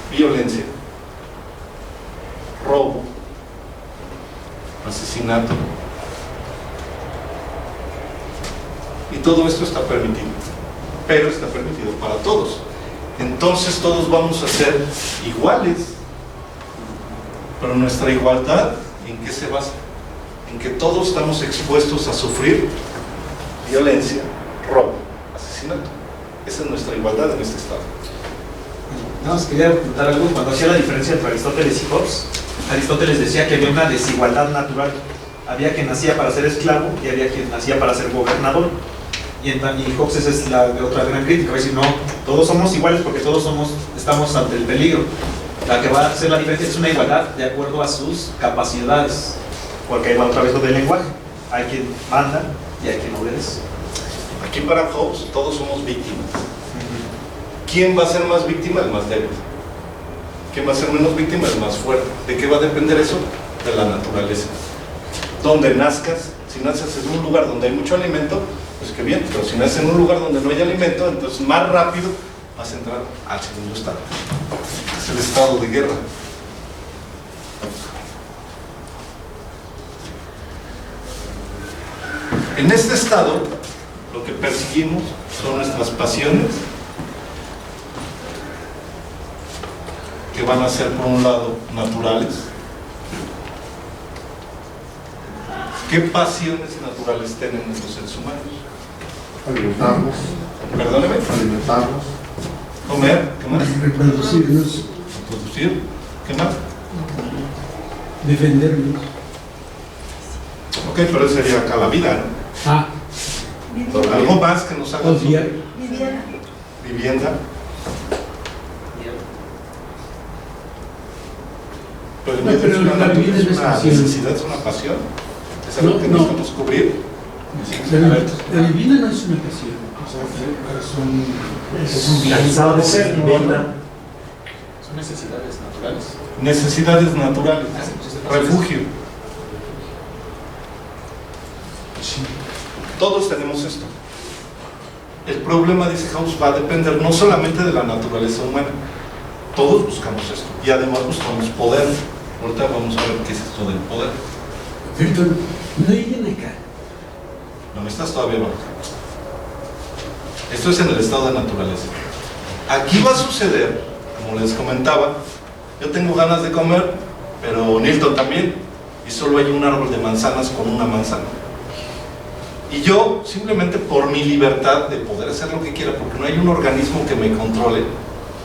Violencia, robo, asesinato. Y todo esto está permitido, pero está permitido para todos. Entonces todos vamos a ser iguales. Pero nuestra igualdad, ¿en qué se basa? En que todos estamos expuestos a sufrir violencia, robo, asesinato. Esa es nuestra igualdad en este estado. Nada más quería apuntar algo. Cuando hacía la diferencia entre Aristóteles y Hobbes, Aristóteles decía que había una desigualdad natural. Había quien nacía para ser esclavo y había quien nacía para ser gobernador. Y Hobbes esa es la de otra gran crítica. Va a decir, no, todos somos iguales porque todos estamos ante el peligro. La que va a hacer la diferencia es una igualdad de acuerdo a sus capacidades. Porque ahí va otra vez lo del lenguaje. Hay quien manda y hay quien obedece. Aquí para Hobbes todos somos víctimas. ¿Quién va a ser más víctima? El más débil. ¿Quién va a ser menos víctima? El más fuerte. ¿De qué va a depender eso? De la naturaleza. Donde nazcas, si naces en un lugar donde hay mucho alimento, pues qué bien, pero si naces en un lugar donde no hay alimento, entonces más rápido vas a entrar al segundo estado. Es el estado de guerra. En este estado, lo que perseguimos son nuestras pasiones, que van a ser, por un lado, naturales. ¿Qué pasiones naturales tienen los seres humanos? Alimentarnos. Perdóneme. Alimentarnos. Comer, ¿qué más? Reproducirnos. Reproducir, ¿qué más? Defendernos. Ok, pero eso sería acá la vida, ¿no? Algo más que nos haga Odiar. Vivienda. Pero, No, pero es una, la vivienda es no es una pasión. necesidad, es una pasión. Es algo que No. necesitamos cubrir. La vivienda no es una pasión. Es un bien. Cansado de ser vivienda. Son necesidades naturales. Necesidades naturales. Refugio. Todos tenemos esto. El problema, dice Hobbes, va a depender no solamente de la naturaleza humana. Todos buscamos esto. Y además buscamos poder. Ahorita vamos a ver qué es esto del poder. Perdón, no lleguen acá. No estás todavía abajo. Esto es en el estado de naturaleza. Aquí va a suceder, como les comentaba, yo tengo ganas de comer, pero Nilton también, y solo hay un árbol de manzanas con una manzana. Y yo, simplemente por mi libertad de poder hacer lo que quiera, porque no hay un organismo que me controle,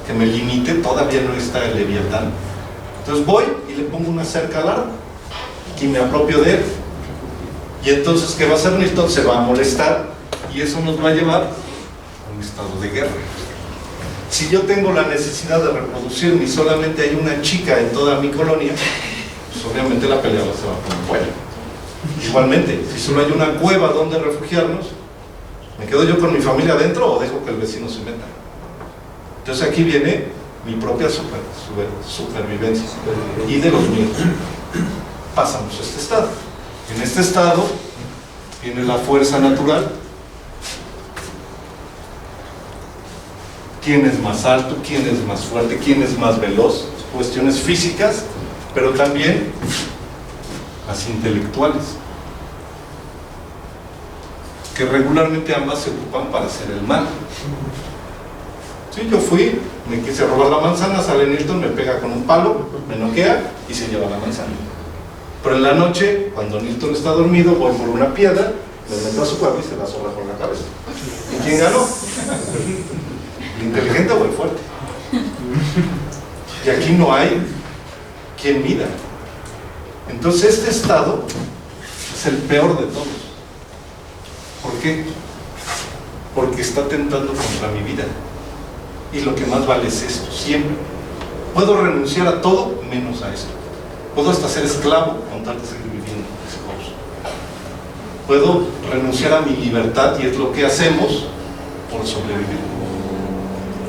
que me limite, todavía no está el Leviatán. Entonces voy y le pongo una cerca al árbol y me apropio de él. Y entonces, ¿qué va a hacer Nilton? Se va a molestar y eso nos va a llevar a un estado de guerra. Si yo tengo la necesidad de reproducirme y solamente hay una chica en toda mi colonia, pues obviamente la pelea se va a poner buena. Igualmente, si solo hay una cueva donde refugiarnos, ¿me quedo yo con mi familia adentro o dejo que el vecino se meta? Entonces aquí viene mi propia supervivencia y de los míos. Pasamos a este estado. En este estado tiene la fuerza natural. ¿Quién es más alto? ¿Quién es más fuerte? ¿Quién es más veloz? Cuestiones físicas, pero también las intelectuales, que regularmente ambas se ocupan para hacer el mal. Sí, yo fui, me quise robar la manzana, sale Newton, me pega con un palo, me noquea y se lleva la manzana. Pero en la noche, cuando Newton está dormido, voy por una piedra, le meto a su cuerpo y se la sobra por la cabeza. ¿Y quién ganó? ¿El inteligente o el fuerte? Y aquí no hay quien mida. Entonces este estado es el peor de todos. ¿Por qué? Porque está tentando contra mi vida. Y lo que más vale es esto, siempre. Puedo renunciar a todo menos a esto. Puedo hasta ser esclavo con tal de seguir viviendo, dice Hobbes. Puedo renunciar a mi libertad, y es lo que hacemos por sobrevivir.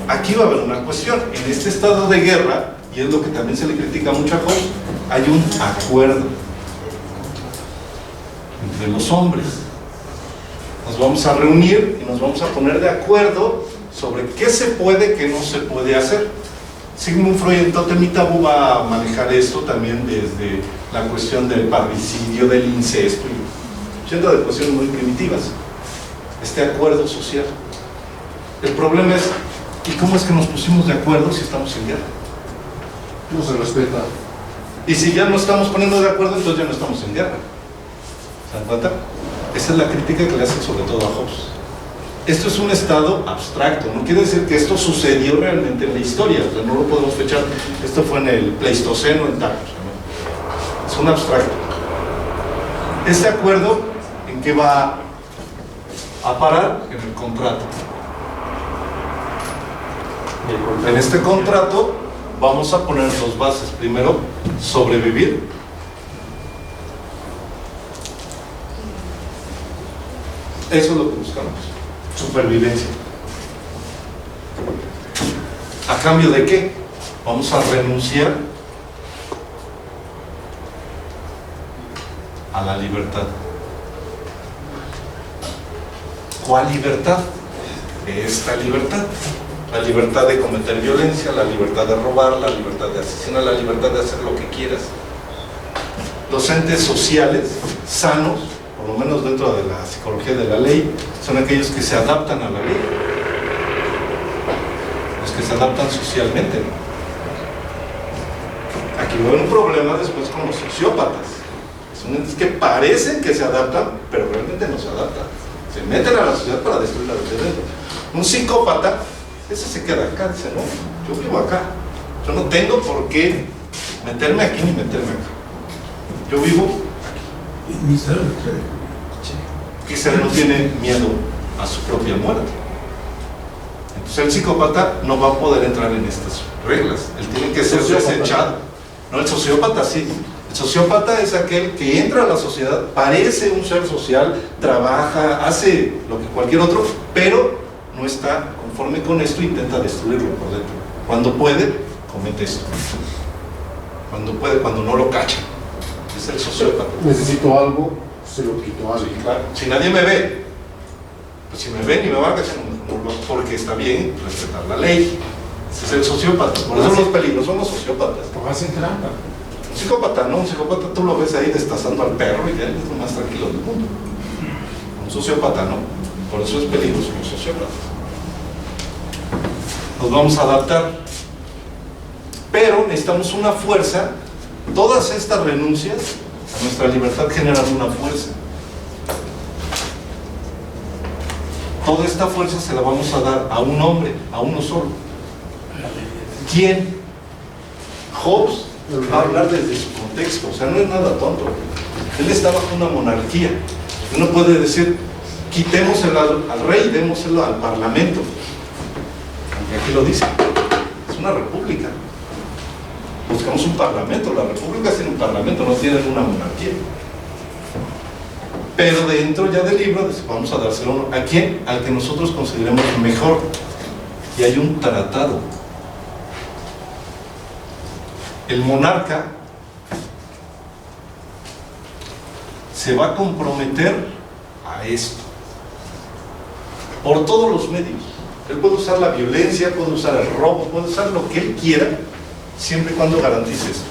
Aquí va a haber una cuestión. En este estado de guerra, y es lo que también se le critica mucho a Hobbes, hay un acuerdo entre los hombres. Nos vamos a reunir y nos vamos a poner de acuerdo sobre qué se puede, qué no se puede hacer. Sigmund Freud en Tótem y Tabú va a manejar esto también desde la cuestión del parricidio, del incesto, y yendo de cuestiones muy primitivas. Este acuerdo social. El problema es, ¿y cómo es que nos pusimos de acuerdo si estamos en guerra? No se respeta. Y si ya no estamos poniendo de acuerdo, entonces ya no estamos en guerra. ¿Se dan cuenta? Esa es la crítica que le hacen sobre todo a Hobbes. Esto es un estado abstracto, no quiere decir que esto sucedió realmente en la historia, o sea, no lo podemos fechar. Esto fue en el Pleistoceno, en Tacos. Es un abstracto. Este acuerdo, ¿en qué va a parar? En el contrato. En este contrato vamos a poner dos bases. Primero, sobrevivir. Eso es lo que buscamos. Supervivencia. ¿A cambio de qué? Vamos a renunciar a la libertad. ¿Cuál libertad? Esta libertad. La libertad de cometer violencia, la libertad de robar, la libertad de asesinar, la libertad de hacer lo que quieras. Los entes sociales sanos, por lo menos dentro de la psicología de la ley, son aquellos que se adaptan a la ley, los que se adaptan socialmente. Aquí va a haber un problema después con los sociópatas. Son entes que parecen que se adaptan, pero realmente no se adaptan. Se meten a la sociedad para destruirla desde dentro. Un psicópata, ese se queda acá, dice, no, yo vivo acá, yo no tengo por qué meterme aquí ni meterme acá. Yo vivo aquí. Quizá no tiene miedo a su propia muerte. Entonces el psicópata no va a poder entrar en estas reglas. Él tiene que ser desechado. No, el sociópata sí. El sociópata es aquel que entra a la sociedad, parece un ser social, trabaja, hace lo que cualquier otro, pero no está conforme con esto e intenta destruirlo por dentro. Cuando puede, comete esto. Cuando puede, cuando no lo cacha. Es el sociópata. Necesito algo, se lo quito a alguien. Sí, claro. Si nadie me ve, pues si me ven y me van a cachar, porque está bien respetar la ley. Ese es el sociópata. Por eso los peligros son los sociópatas. Pues hacen trampa. Un psicópata no, un psicópata tú lo ves ahí destazando al perro y ya es lo más tranquilo del mundo. Un sociópata no. Por eso es peligroso los sociópatas. Nos vamos a adaptar. Pero necesitamos una fuerza. Todas estas renuncias a nuestra libertad generan una fuerza. Toda esta fuerza se la vamos a dar a un hombre, a uno solo. ¿Quién? Hobbes va a hablar desde su contexto, o sea, no es nada tonto. Él está bajo una monarquía. Uno puede decir, quitémoselo al rey, démoselo al parlamento. Aunque aquí lo dice, es una república. Buscamos un parlamento, las repúblicas tienen un parlamento, no tienen una monarquía. Pero dentro ya del libro vamos a dárselo a quién, al que nosotros consideremos mejor. Y hay un tratado. El monarca se va a comprometer a esto, por todos los medios. Él puede usar la violencia, puede usar el robo, puede usar lo que él quiera, siempre y cuando garantice esto.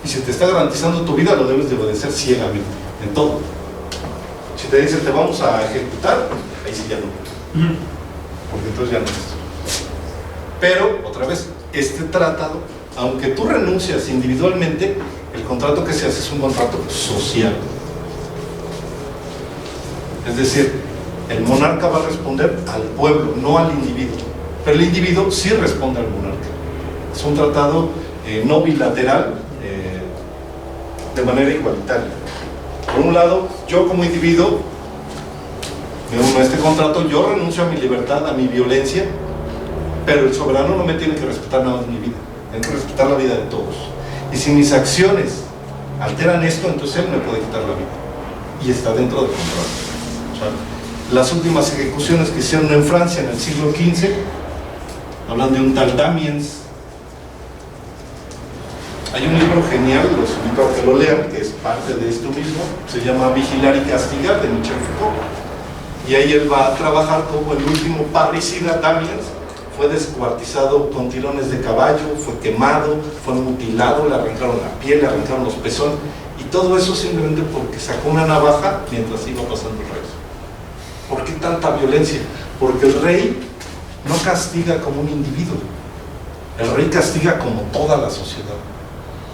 Y si te está garantizando tu vida, lo debes de obedecer ciegamente, en todo. Si te dicen te vamos a ejecutar, ahí sí ya no, porque entonces ya no es. Pero, otra vez, este tratado, aunque tú renuncias individualmente, el contrato que se hace es un contrato social. Es decir, el monarca va a responder al pueblo, no al individuo. Pero el individuo sí responde al monarca. Es un tratado no bilateral, de manera igualitaria. Por un lado, yo como individuo me uno a este contrato, yo renuncio a mi libertad, a mi violencia, pero el soberano no me tiene que respetar nada de mi vida, tiene que respetar la vida de todos. Y si mis acciones alteran esto, entonces él me puede quitar la vida. Y está dentro del contrato. O sea, las últimas ejecuciones que hicieron en Francia en el siglo XV, hablan de un tal Damiens. Hay un libro genial, los invito a que lo lean, que es parte de esto mismo, se llama Vigilar y Castigar, de Michel Foucault. Y ahí él va a trabajar como el último parricida. Damiens fue descuartizado con tirones de caballo, fue quemado, fue mutilado, le arrancaron la piel, le arrancaron los pezones, y todo eso simplemente porque sacó una navaja mientras iba pasando el rey. ¿Por qué tanta violencia? Porque el rey no castiga como un individuo, el rey castiga como toda la sociedad.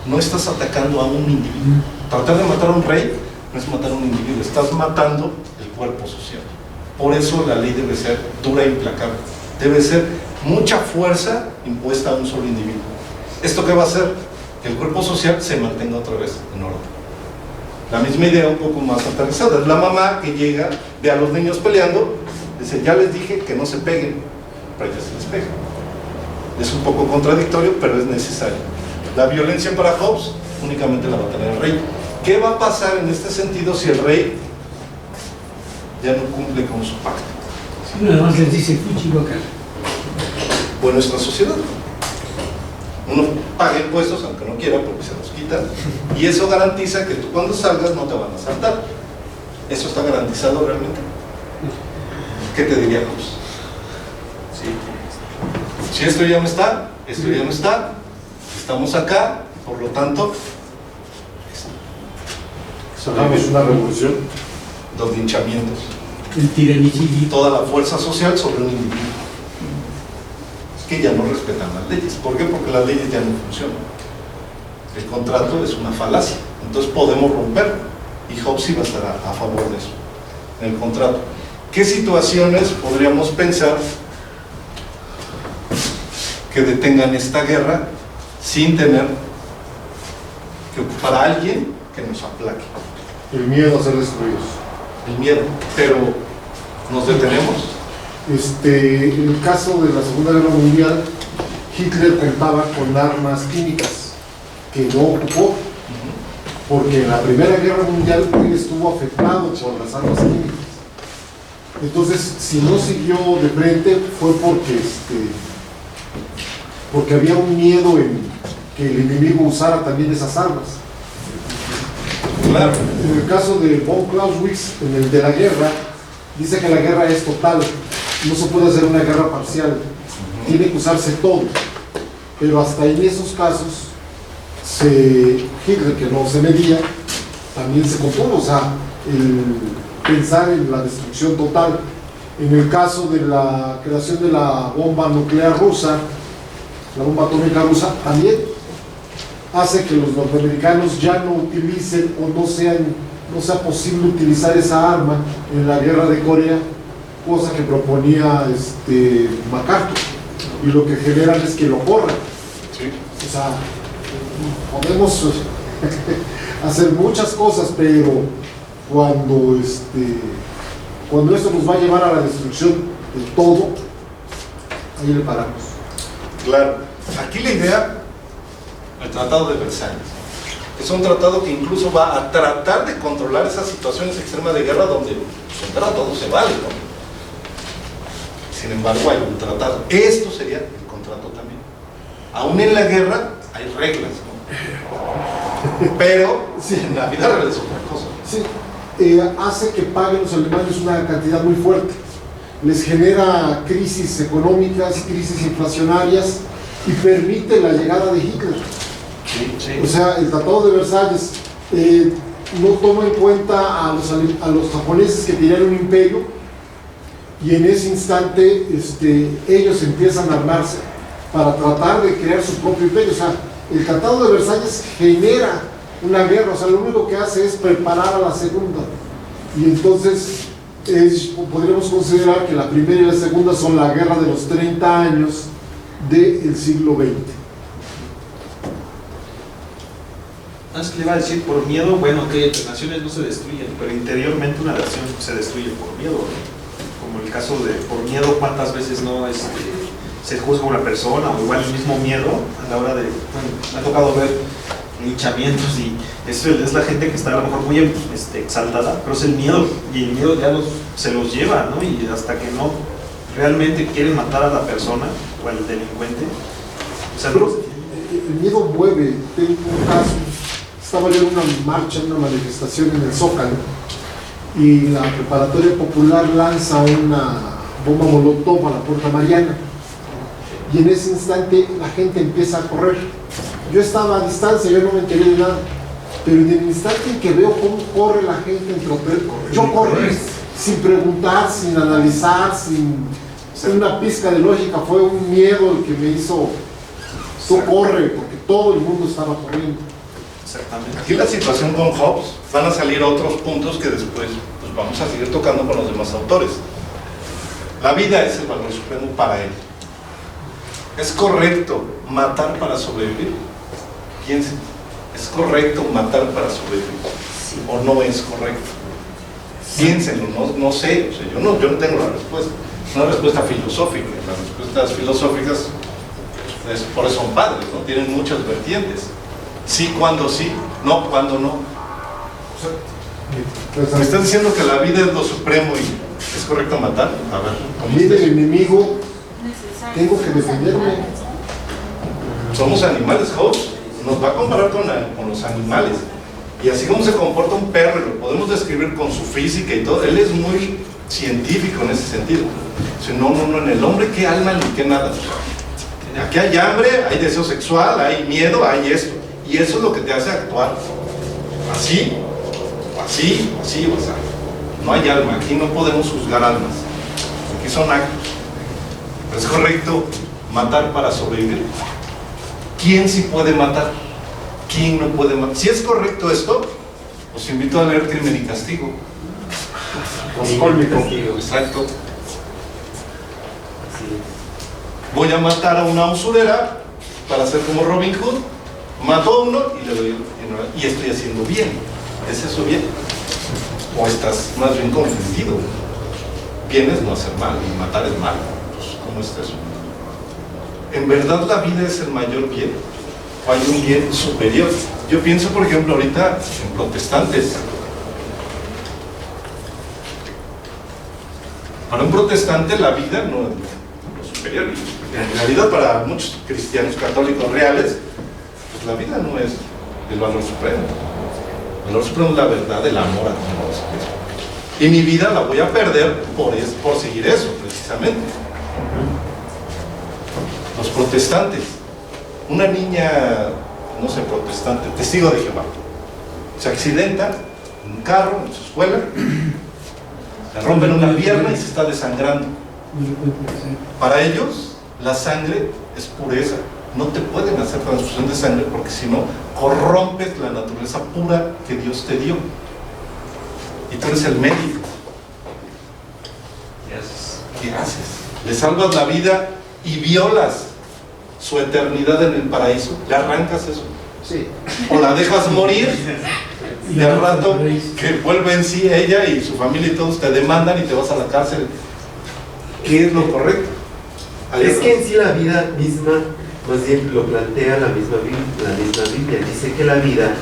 No estás atacando a un individuo. Tratar de matar a un rey no es matar a un individuo, estás matando el cuerpo social. Por eso la ley debe ser dura e implacable, debe ser mucha fuerza impuesta a un solo individuo. ¿Esto qué va a hacer? Que el cuerpo social se mantenga otra vez en orden. La misma idea un poco más aterrizada, es la mamá que llega, ve a los niños peleando, dice, ya les dije que no se peguen, pero ya se les pega. Es un poco contradictorio, pero es necesario. La violencia para Hobbes únicamente la va a tener el rey. ¿Qué va a pasar en este sentido si el rey ya no cumple con su pacto? Si nada más les dice fuchiloca. Bueno, es la sociedad. Uno paga impuestos aunque no quiera porque se los quitan, y eso garantiza que tú cuando salgas no te van a asaltar. ¿Eso está garantizado realmente? ¿Qué te diría Hobbes? ¿Sí? Si esto ya no está, esto ya no está, estamos acá, por lo tanto hagamos una revolución. Los linchamientos, el tiranicidio, toda la fuerza social sobre un individuo. Es que ya no respetan las leyes. ¿Por qué? Porque las leyes ya no funcionan. El contrato es una falacia, entonces podemos romperlo, y Hobbes iba a estar a favor de eso, en el contrato. ¿Qué situaciones podríamos pensar que detengan esta guerra sin tener que ocupar a alguien que nos aplaque? El miedo a ser destruidos. El miedo, pero nos detenemos. En el caso de la Segunda Guerra Mundial, Hitler contaba con armas químicas que no ocupó, porque en la Primera Guerra Mundial él estuvo afectado por las armas químicas. Entonces, si no siguió de frente fue porque había un miedo en que el enemigo usara también esas armas. Claro. En el caso de von Clausewitz, en el de la guerra, dice que la guerra es total, no se puede hacer una guerra parcial, tiene que usarse todo. Pero hasta en esos casos, Hitler, que no se medía, también se contuvo, o sea, el pensar en la destrucción total. En el caso de la creación de la bomba nuclear rusa, la bomba atómica rusa, también hace que los norteamericanos ya no utilicen o no sea posible utilizar esa arma en la guerra de Corea, cosa que proponía MacArthur, y lo que generan es que lo corran. Sí. O sea, podemos hacer muchas cosas, pero cuando esto nos va a llevar a la destrucción de todo, ahí le paramos. Claro, aquí la idea, el Tratado de Versalles, es un tratado que incluso va a tratar de controlar esas situaciones extremas de guerra donde todo se vale, ¿no? Sin embargo, hay un tratado. Esto sería el contrato también. Aún en la guerra hay reglas, ¿no? Pero en la vida real es otra cosa. Sí, hace que paguen los alemanes una cantidad muy fuerte. Les genera crisis económicas, crisis inflacionarias y permite la llegada de Hitler. O sea, el Tratado de Versalles no toma en cuenta a los japoneses que tenían un imperio, y en ese instante ellos empiezan a armarse para tratar de crear su propio imperio. O sea, el Tratado de Versalles genera una guerra, o sea, lo único que hace es preparar a la segunda. Y entonces podríamos considerar que la primera y la segunda son la guerra de los 30 años del siglo XX. Es que le iba a decir, por miedo, bueno, que naciones no se destruyen, pero interiormente una nación se destruye por miedo, ¿no? Como el caso de, por miedo, cuántas veces no se juzga a una persona, o igual el mismo miedo a la hora de, bueno, me ha tocado ver linchamientos, y eso es la gente que está a lo mejor muy exaltada, pero es el miedo, y el miedo ya se los lleva, ¿no? Y hasta que no realmente quieren matar a la persona o al delincuente, o sea, pero el miedo mueve. Tengo un caso, estaba yo en una marcha, en una manifestación en el Zócalo, y la Preparatoria Popular lanza una bomba molotov a la Puerta Mariana, y en ese instante la gente empieza a correr. Yo estaba a distancia, yo no me enteré de nada, pero en el instante en que veo cómo corre la gente en tropel, yo corrí sin preguntar, sin analizar, sin una pizca de lógica. Fue un miedo el que me hizo, tú corre, porque todo el mundo estaba corriendo. Exactamente. Aquí la situación con Hobbes, van a salir otros puntos que después pues, vamos a seguir tocando con los demás autores. La vida es el valor supremo para él. ¿Es correcto matar para sobrevivir? Piensen, ¿es correcto matar para sobrevivir? ¿O no es correcto? Piénsenlo, no sé, o sea, yo no tengo la respuesta. Es una respuesta filosófica. Las respuestas filosóficas, pues, por eso son padres, ¿no? Tienen muchas vertientes. Sí, cuando sí, no, cuando no. ¿Me estás diciendo que la vida es lo supremo y es correcto matar? A ver, a mí del enemigo tengo que defenderme. Somos animales, Hobbes nos va a comparar con los animales. Y así como se comporta un perro, lo podemos describir con su física y todo, él es muy científico en ese sentido. Dice, no, en el hombre, ¿qué alma ni qué nada? Aquí hay hambre, hay deseo sexual, hay miedo, hay esto. Y eso es lo que te hace actuar. Así, o así, o así, o así. No hay alma, aquí no podemos juzgar almas. Aquí son actos. ¿Es correcto matar para sobrevivir? ¿Quién sí puede matar? ¿Quién no puede matar? Si es correcto esto, os invito a leer Crimen y Castigo. Exacto. Voy a matar a una usurera para ser como Robin Hood. Mato a uno y le doy el dinero. Y estoy haciendo bien. ¿Es eso bien? ¿O estás más bien confundido? Bien es no hacer mal, y matar es mal. ¿Cómo está eso? ¿En verdad la vida es el mayor bien? ¿O hay un bien superior? Yo pienso, por ejemplo, ahorita en protestantes. Para un protestante la vida no es lo superior. En realidad para muchos cristianos católicos reales, pues la vida no es el valor supremo. El valor supremo es la verdad, el amor a Dios. Y mi vida la voy a perder por seguir eso, precisamente. Los protestantes, una niña, no sé, protestante, testigo de Jehová, se accidenta en un carro, en su escuela, le rompen una pierna y se está desangrando. Para ellos, la sangre es pureza. No te pueden hacer transfusión de sangre porque si no, corrompes la naturaleza pura que Dios te dio. Y tú eres el médico. ¿Qué haces? Le salvas la vida y violas su eternidad en el paraíso. ¿Le arrancas eso? Sí. O la dejas morir y al rato que vuelve en sí ella y su familia y todos te demandan y te vas a la cárcel. ¿Qué es lo correcto? Es que en sí la vida misma, más bien lo plantea la misma Biblia. Dice que la vida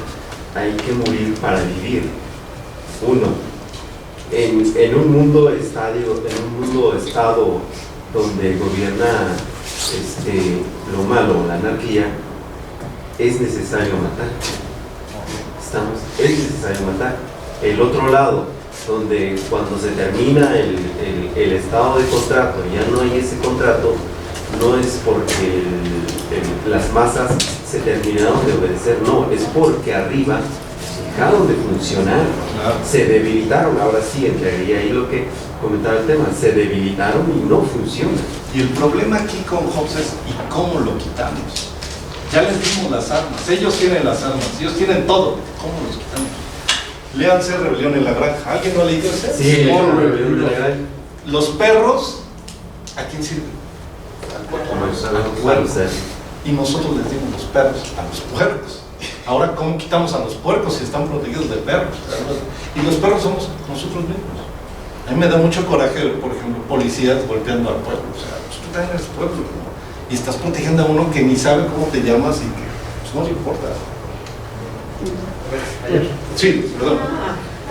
hay que morir para vivir. Uno, en un mundo estado donde gobierna lo malo, la anarquía, es necesario matar. Es necesario matar. El otro lado, donde cuando se termina el estado de contrato, ya no hay ese contrato, no es porque las masas se terminaron de obedecer, no, es porque arriba dejaron de funcionar, se debilitaron. Ahora sí entraría ahí lo que comentaba el tema, se debilitaron y no funcionan. Y el problema aquí con Hobbes es ¿y cómo lo quitamos? Ya les dimos las armas, ellos tienen las armas, ellos tienen todo, ¿cómo los quitamos? Léanse Rebelión en la Granja. ¿Alguien no ha leído ese? Sí, Rebelión en la Granja. Los perros, ¿a quién sirven? Al puerco. Y nosotros les dimos los perros a los puercos. Ahora, ¿cómo quitamos a los puercos si están protegidos de perros? Y los perros somos nosotros mismos. A mí me da mucho coraje, por ejemplo, policías golpeando al pueblo. O sea, pues tú también eres pueblo, ¿no? Y estás protegiendo a uno que ni sabe cómo te llamas y que pues, no le importa. Sí, perdón.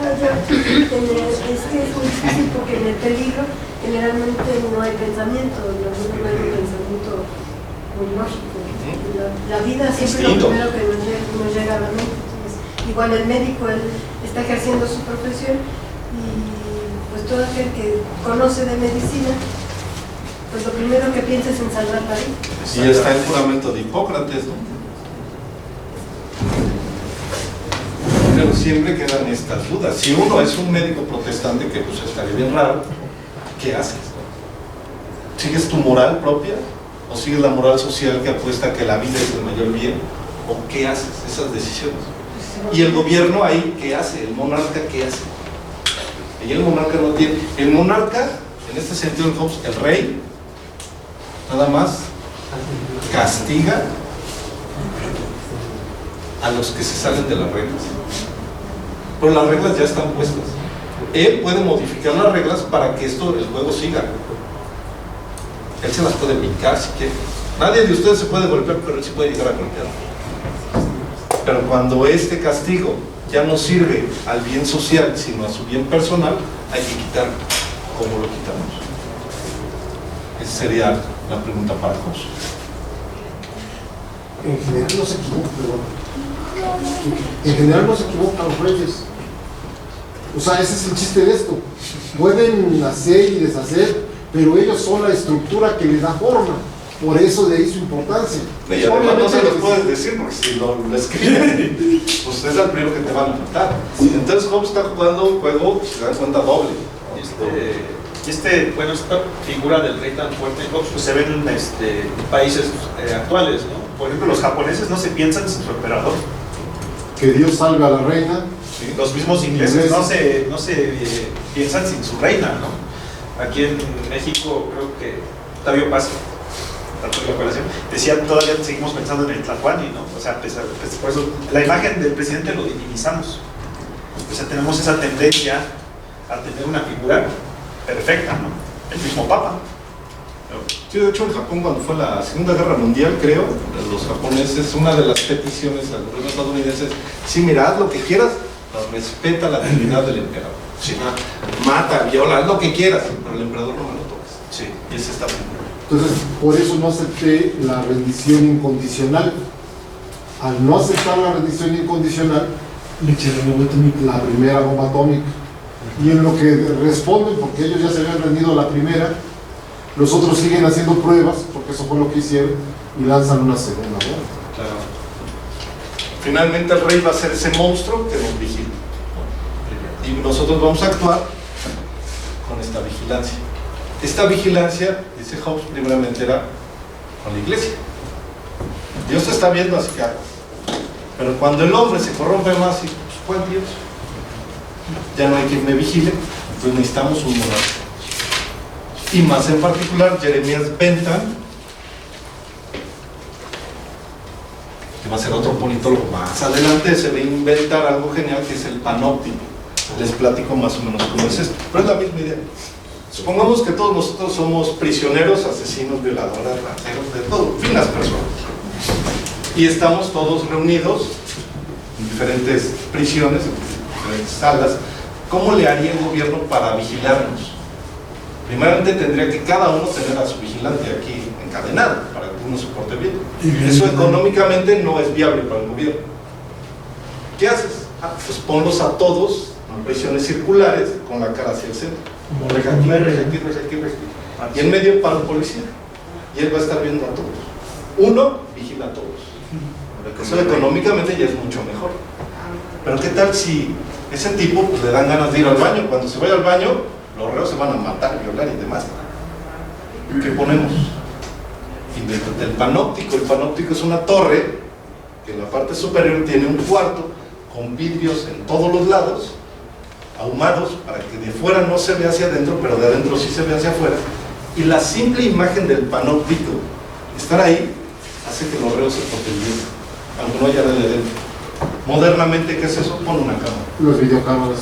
Es que es muy difícil porque en el peligro generalmente no hay pensamiento, no hay un pensamiento muy lógico. La vida siempre es lo primero que nos llega a la mente. Entonces, igual el médico, él está ejerciendo su profesión y pues todo aquel que conoce de medicina, pues lo primero que piensa es en salvar la vida. Y está el juramento de Hipócrates, ¿no? Pero siempre quedan estas dudas. Si uno es un médico protestante, que pues estaría bien raro, ¿qué haces? ¿Sigues tu moral propia? ¿O sigues la moral social que apuesta a que la vida es el mayor bien? ¿O qué haces? Esas decisiones. Y el gobierno ahí, ¿qué hace? El monarca, ¿qué hace? Y el monarca no tiene. El monarca, en este sentido, el rey, nada más castiga a los que se salen de las reglas. Pero las reglas ya están puestas. Él puede modificar las reglas para que el juego siga. Él se las puede picar si quiere. Nadie de ustedes se puede golpear, pero él sí puede llegar a golpear. Pero cuando este castigo ya no sirve al bien social, sino a su bien personal, hay que quitarlo. ¿Cómo lo quitamos? Esa sería la pregunta para Hobbes. En general no se equivocan, en general no se equivocan los reyes. O sea, ese es el chiste de esto. Pueden hacer y deshacer, pero ellos son la estructura que le da forma. Por eso de ahí su importancia. Y además no se los puedes decir, porque si lo escriben, pues es el primero que te van a matar. Entonces Hobbes está jugando un juego, si se dan cuenta, doble. Bueno, esta figura del rey tan fuerte en Hobbes pues, se ve en países actuales, ¿no? Por ejemplo, los japoneses no se piensan sin su emperador. Que Dios salve a la reina. Sí. Los mismos ingleses no se piensan sin su reina, ¿no? Aquí en México creo que Octavio Paz decía, todavía seguimos pensando en el Tlacuani, ¿no? O sea, por eso la imagen del presidente lo divinizamos. O sea, tenemos esa tendencia a tener una figura perfecta, ¿no? El mismo Papa. Sí, de hecho en Japón, cuando fue la Segunda Guerra Mundial, creo, los japoneses, una de las peticiones al gobierno estadounidense, sí, mira, haz lo que quieras, pero respeta la dignidad del emperador. Sí, mata, viola, haz lo que quieras, pero el emperador no me lo toques. Sí, y ese está bien. Entonces, por eso no acepté la rendición incondicional. Al no aceptar la rendición incondicional, la primera bomba atómica. Y en lo que responden, porque ellos ya se habían rendido la primera, los otros siguen haciendo pruebas, porque eso fue lo que hicieron, y lanzan una segunda bomba. Claro. Finalmente el rey va a ser ese monstruo que nos vigila. Y nosotros vamos a actuar con esta vigilancia. Esta vigilancia, dice Hobbes, primeramente era con la iglesia. Dios te está viendo, así que hagas. Pero cuando el hombre se corrompe más, y pues, ¿cuál Dios? Ya no hay quien me vigile, pues necesitamos un monarca. Y más en particular, Jeremías Bentham, que va a ser otro politólogo más adelante, se va a inventar algo genial que es el panóptico. Les platico más o menos cómo es esto, pero es la misma idea. Supongamos que todos nosotros somos prisioneros, asesinos, violadores, rateros, de todo, finas personas. Y estamos todos reunidos en diferentes prisiones, en diferentes salas. ¿Cómo le haría el gobierno para vigilarnos? Primeramente tendría que cada uno tener a su vigilante aquí encadenado para que uno se porte bien. Eso económicamente no es viable para el gobierno. ¿Qué haces? Pues ponlos a todos lesiones circulares con la cara hacia el centro. Y en medio para un policía. Y él va a estar viendo a todos. Uno vigila a todos. Eso económicamente ya es mucho mejor. Pero ¿qué tal si ese tipo pues, le dan ganas de ir al baño? Cuando se vaya al baño, los reos se van a matar, violar y demás. ¿Qué ponemos? Invéntate el panóptico. El panóptico es una torre que en la parte superior tiene un cuarto con vidrios en todos los lados, ahumados, para que de fuera no se vea hacia adentro, pero de adentro sí se ve hacia afuera. Y la simple imagen del panóptico, estar ahí, hace que los reos se protegen, aunque no haya de dentro. Modernamente, ¿qué es eso? Pon una cámara. Los videocámaras.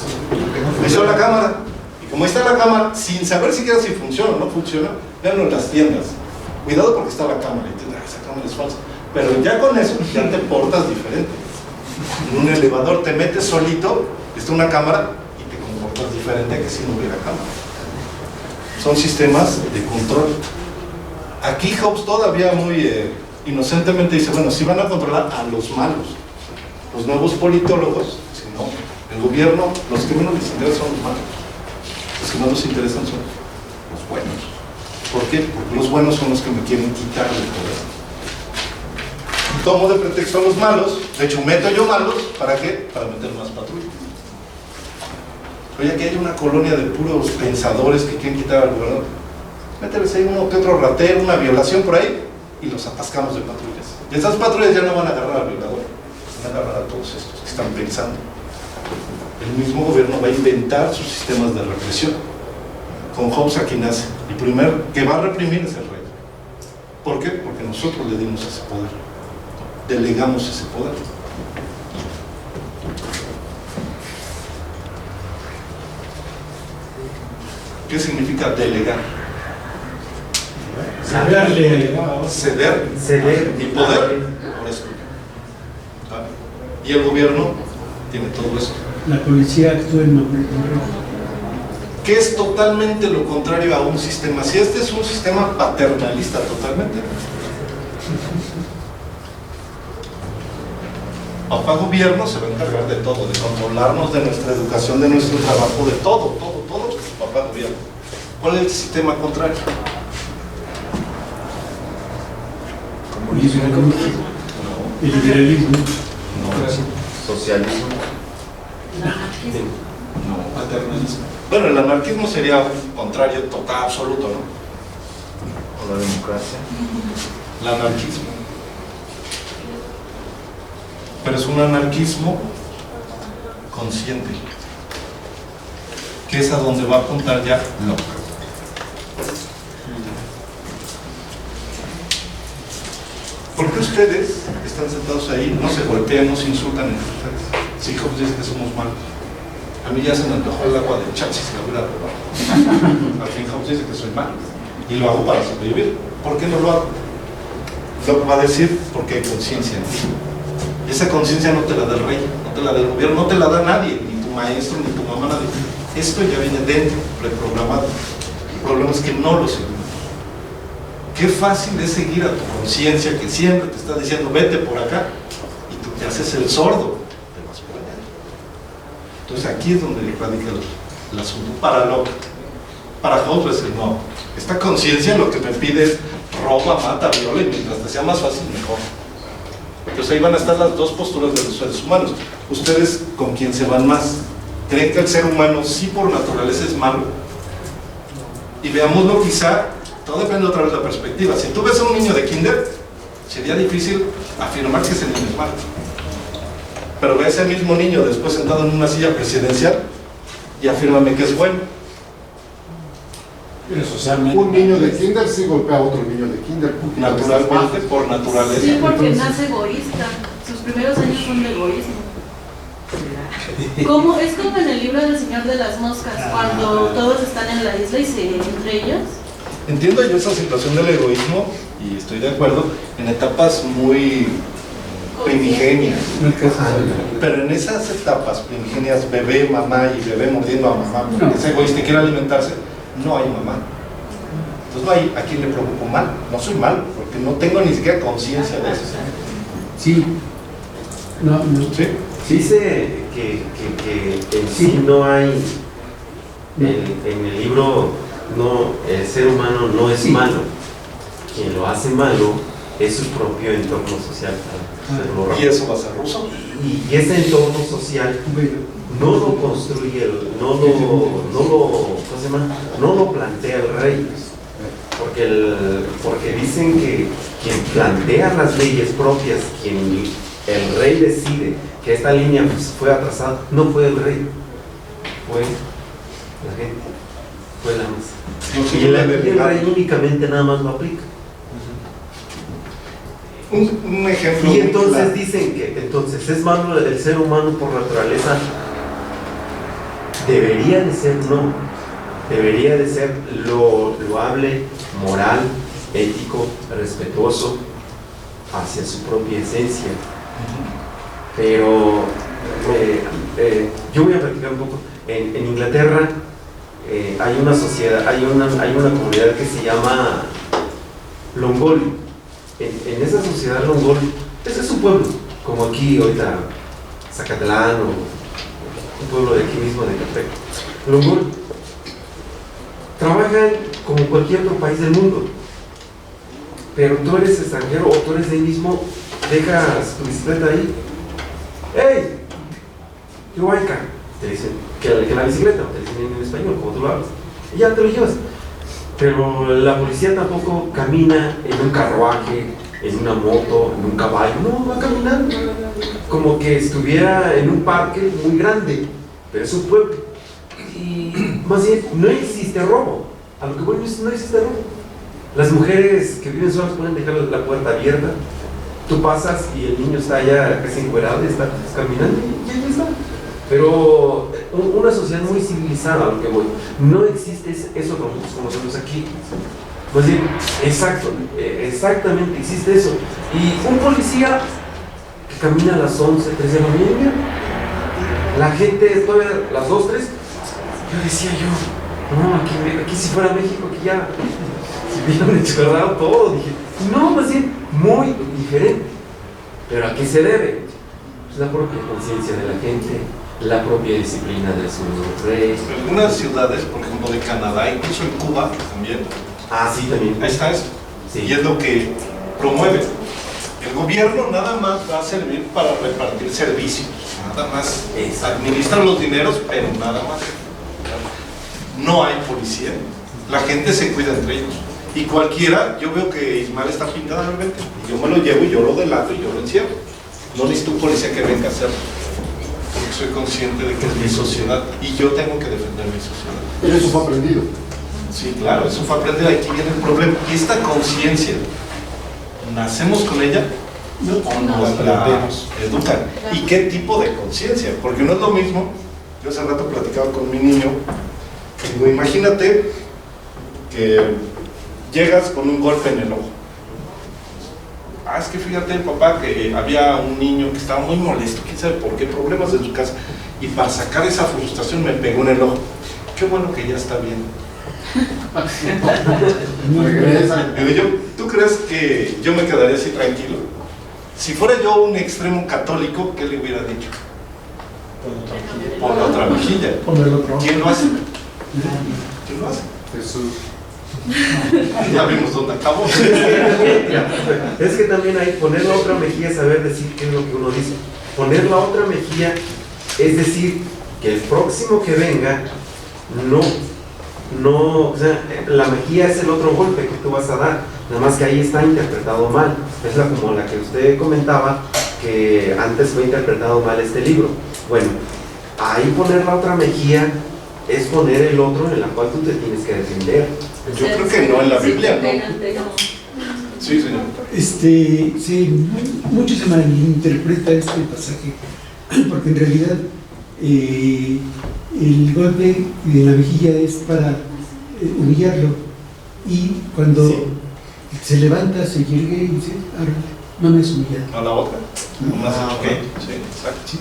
Ahí está la cámara. Y como ahí está la cámara, sin saber siquiera si funciona o no funciona, véanlo en las tiendas. Cuidado porque está la cámara. Y te dices, esa cámara es falsa. Pero ya con eso, ya te portas diferente. En un elevador te metes solito, está una cámara y te comportas diferente a que si no hubiera cámara. Son sistemas de control. Aquí Hobbes todavía muy inocentemente dice, bueno, si van a controlar a los malos, los nuevos politólogos, si no, el gobierno, los que menos les interesan son los malos, los que no nos interesan son los buenos. ¿Por qué? Porque los buenos son los que me quieren quitar el poder. Tomo de pretexto a los malos, de hecho meto yo malos, ¿para qué? Para meter más patrullas. Oye, aquí hay una colonia de puros pensadores que quieren quitar al gobernador. Mételes ahí uno que otro ratero, una violación por ahí, y los atascamos de patrullas. Y esas patrullas ya no van a agarrar al violador, van a agarrar a todos estos que están pensando. El mismo gobierno va a inventar sus sistemas de represión. Con Hobbes aquí nace. El primer que va a reprimir es el rey. ¿Por qué? Porque nosotros le dimos ese poder. Delegamos ese poder. ¿Qué significa delegar? Ceder y poder. Ahora escucha. Y el gobierno tiene todo eso. La policía actúa en nombre del rey. Que es totalmente lo contrario a un sistema. Si este es un sistema paternalista totalmente. Papá gobierno se va a encargar de todo, de controlarnos, de nuestra educación, de nuestro trabajo, de todo. Papá gobierno. ¿Cuál es el sistema contrario? Comunismo. El liberalismo. No. Socialismo. No, paternalismo. Bueno, el anarquismo sería un contrario total, absoluto, ¿no? O la democracia. El anarquismo. Pero es un anarquismo consciente, que es a donde va a apuntar ya Locke. ¿Por qué ustedes que están sentados ahí no se golpean, no se insultan entre ustedes? Si Hobbes dice que somos malos. A mí ya se me antojó el agua de chachis que hubiera robado. Al fin Hobbes dice que soy malo y lo hago para sobrevivir. ¿Por qué no lo hago? Locke va a decir porque hay conciencia en ti. Y esa conciencia no te la da el rey, no te la da el gobierno, no te la da nadie, ni tu maestro, ni tu mamá, nadie. Esto ya viene dentro, preprogramado. El problema es que no lo seguimos. Qué fácil es seguir a tu conciencia que siempre te está diciendo vete por acá y tú te haces el sordo, te vas por allá. Entonces aquí es donde radica el asunto. Para Locke, para Hobbes es no. Esta conciencia lo que me pide es roba, mata, viola y mientras te sea más fácil mejor. Entonces ahí van a estar las dos posturas de los seres humanos. ¿Ustedes con quién se van más? ¿Creen que el ser humano sí por naturaleza es malo? Y veámoslo quizá, todo depende otra vez de la perspectiva. Si tú ves a un niño de kinder, sería difícil afirmar que ese niño es malo. Pero ve a ese mismo niño después sentado en una silla presidencial y afírmame que es bueno. Un niño de kinder sí golpea a otro niño de kinder. Naturalmente, por naturaleza. Sí, porque nace egoísta. Sus primeros años son de egoísmo. Como, es como en el libro del Señor de las Moscas, cuando todos están en la isla y entre ellos. Entiendo yo esa situación del egoísmo y estoy de acuerdo en etapas muy primigenias. Pero en esas etapas primigenias, bebé, mamá y bebé mordiendo a mamá porque es egoísta y quiere alimentarse, no hay mamá. Entonces no hay a quién le provoco mal. No soy malo porque no tengo ni siquiera conciencia de eso. Sí. No. ¿Sí? Dice que en sí no hay, en el libro, no, el ser humano no es malo. Quien lo hace malo es su propio entorno social. ¿Y eso va a ser ruso? Y ese entorno social no lo construye, no lo plantea el rey. Porque dicen que quien plantea las leyes propias, quien el rey decide que esta línea fue atrasada, no fue el rey, fue la gente, fue la masa. Y el rey únicamente nada más lo aplica. Un ejemplo. Y entonces dicen que entonces es malo el ser humano por naturaleza. Debería de ser no. Debería de ser loable, moral, ético, respetuoso hacia su propia esencia. Pero yo voy a platicar un poco. En Inglaterra hay una sociedad, hay una comunidad que se llama Longoli. En esa sociedad Longoli, ese es su pueblo, como aquí ahorita Zacatlán o un pueblo de aquí mismo de Café. Longoli trabajan como cualquier otro país del mundo, pero tú eres extranjero o tú eres de ahí mismo, dejas tu bicicleta ahí. ¡Hey! ¡Yuaica! Te dicen que la bicicleta, te dicen en español, como tú lo hablas, y ya te lo llevas. Pero la policía tampoco camina en un carruaje, en una moto, en un caballo, no, va caminando como que estuviera en un parque muy grande, pero es un pueblo. Y más bien, no existe robo. A lo que voy, no existe robo. Las mujeres que viven solas pueden dejar la puerta abierta. Tú pasas y el niño está allá casi encuerado y está caminando y ahí está. Pero una sociedad muy civilizada, a lo que voy. No existe eso como nosotros aquí. Pues bien, exactamente existe eso. Y un policía que camina a las 11, 3 de la mañana, la gente todavía a las 2, 3. Yo decía no, aquí si fuera México, que ya se hubieran descargado todo. Dije, no, más bien, muy diferente. ¿Pero a qué se debe? Pues la propia conciencia de la gente, la propia disciplina de sus reyes. En algunas ciudades, por ejemplo de Canadá, incluso en Cuba también. Ah, sí, también. Ahí está eso. Sí. Y es lo que promueve. El gobierno nada más va a servir para repartir servicios, nada más. Administrar los dineros, pero nada más. No hay policía. La gente se cuida entre ellos. Y cualquiera, yo veo que Ismael está pintado de repente, y yo me lo llevo y yo lo delato y yo lo encierro. No necesito un policía que venga a hacerlo. Porque soy consciente de que es mi sociedad y yo tengo que defender mi sociedad. Pero eso fue aprendido. Sí, claro, eso fue aprendido. Aquí viene el problema. Y esta conciencia, ¿nacemos con ella o nos la educan? ¿Y qué tipo de conciencia? Porque no es lo mismo. Yo hace rato platicaba con mi niño. Digo, imagínate que llegas con un golpe en el ojo. Es que fíjate, papá, que había un niño que estaba muy molesto, quién sabe por qué, problemas en su casa, y para sacar esa frustración me pegó en el ojo. Qué bueno que ya está bien. Digo yo, ¿tú crees que yo me quedaría así tranquilo? Si fuera yo un extremo católico, ¿qué le hubiera dicho? Pon la otra mejilla. ¿Quién lo hace? ¿Quién lo hace? Jesús. Ya vimos dónde acabó. Es que también hay poner la otra mejilla, saber decir qué es lo que uno dice. Poner la otra mejilla es decir que el próximo que venga no, o sea, la mejilla es el otro golpe que tú vas a dar, nada más que ahí está interpretado mal. Es como la que usted comentaba, que antes fue interpretado mal este libro. Bueno, ahí poner la otra mejilla es poner el otro en la cual tú te tienes que defender. Yo creo que no, en la Biblia no. Sí, señor. Sí, mucho se malinterpreta este pasaje, porque en realidad el golpe de la mejilla es para humillarlo, y cuando se levanta, se yergue y dice, no me es humillado. ¿A la otra? Ok, sí, exacto.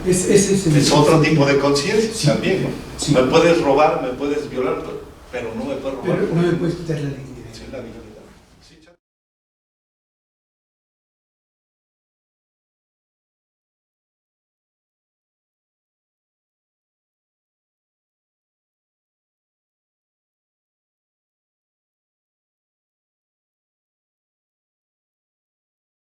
Es otro tipo de conciencia también, ¿no? Sí. Me puedes robar, me puedes violar, pero no me puedes robar. Pero no me puedes quitar la dignidad. Sí, la dignidad.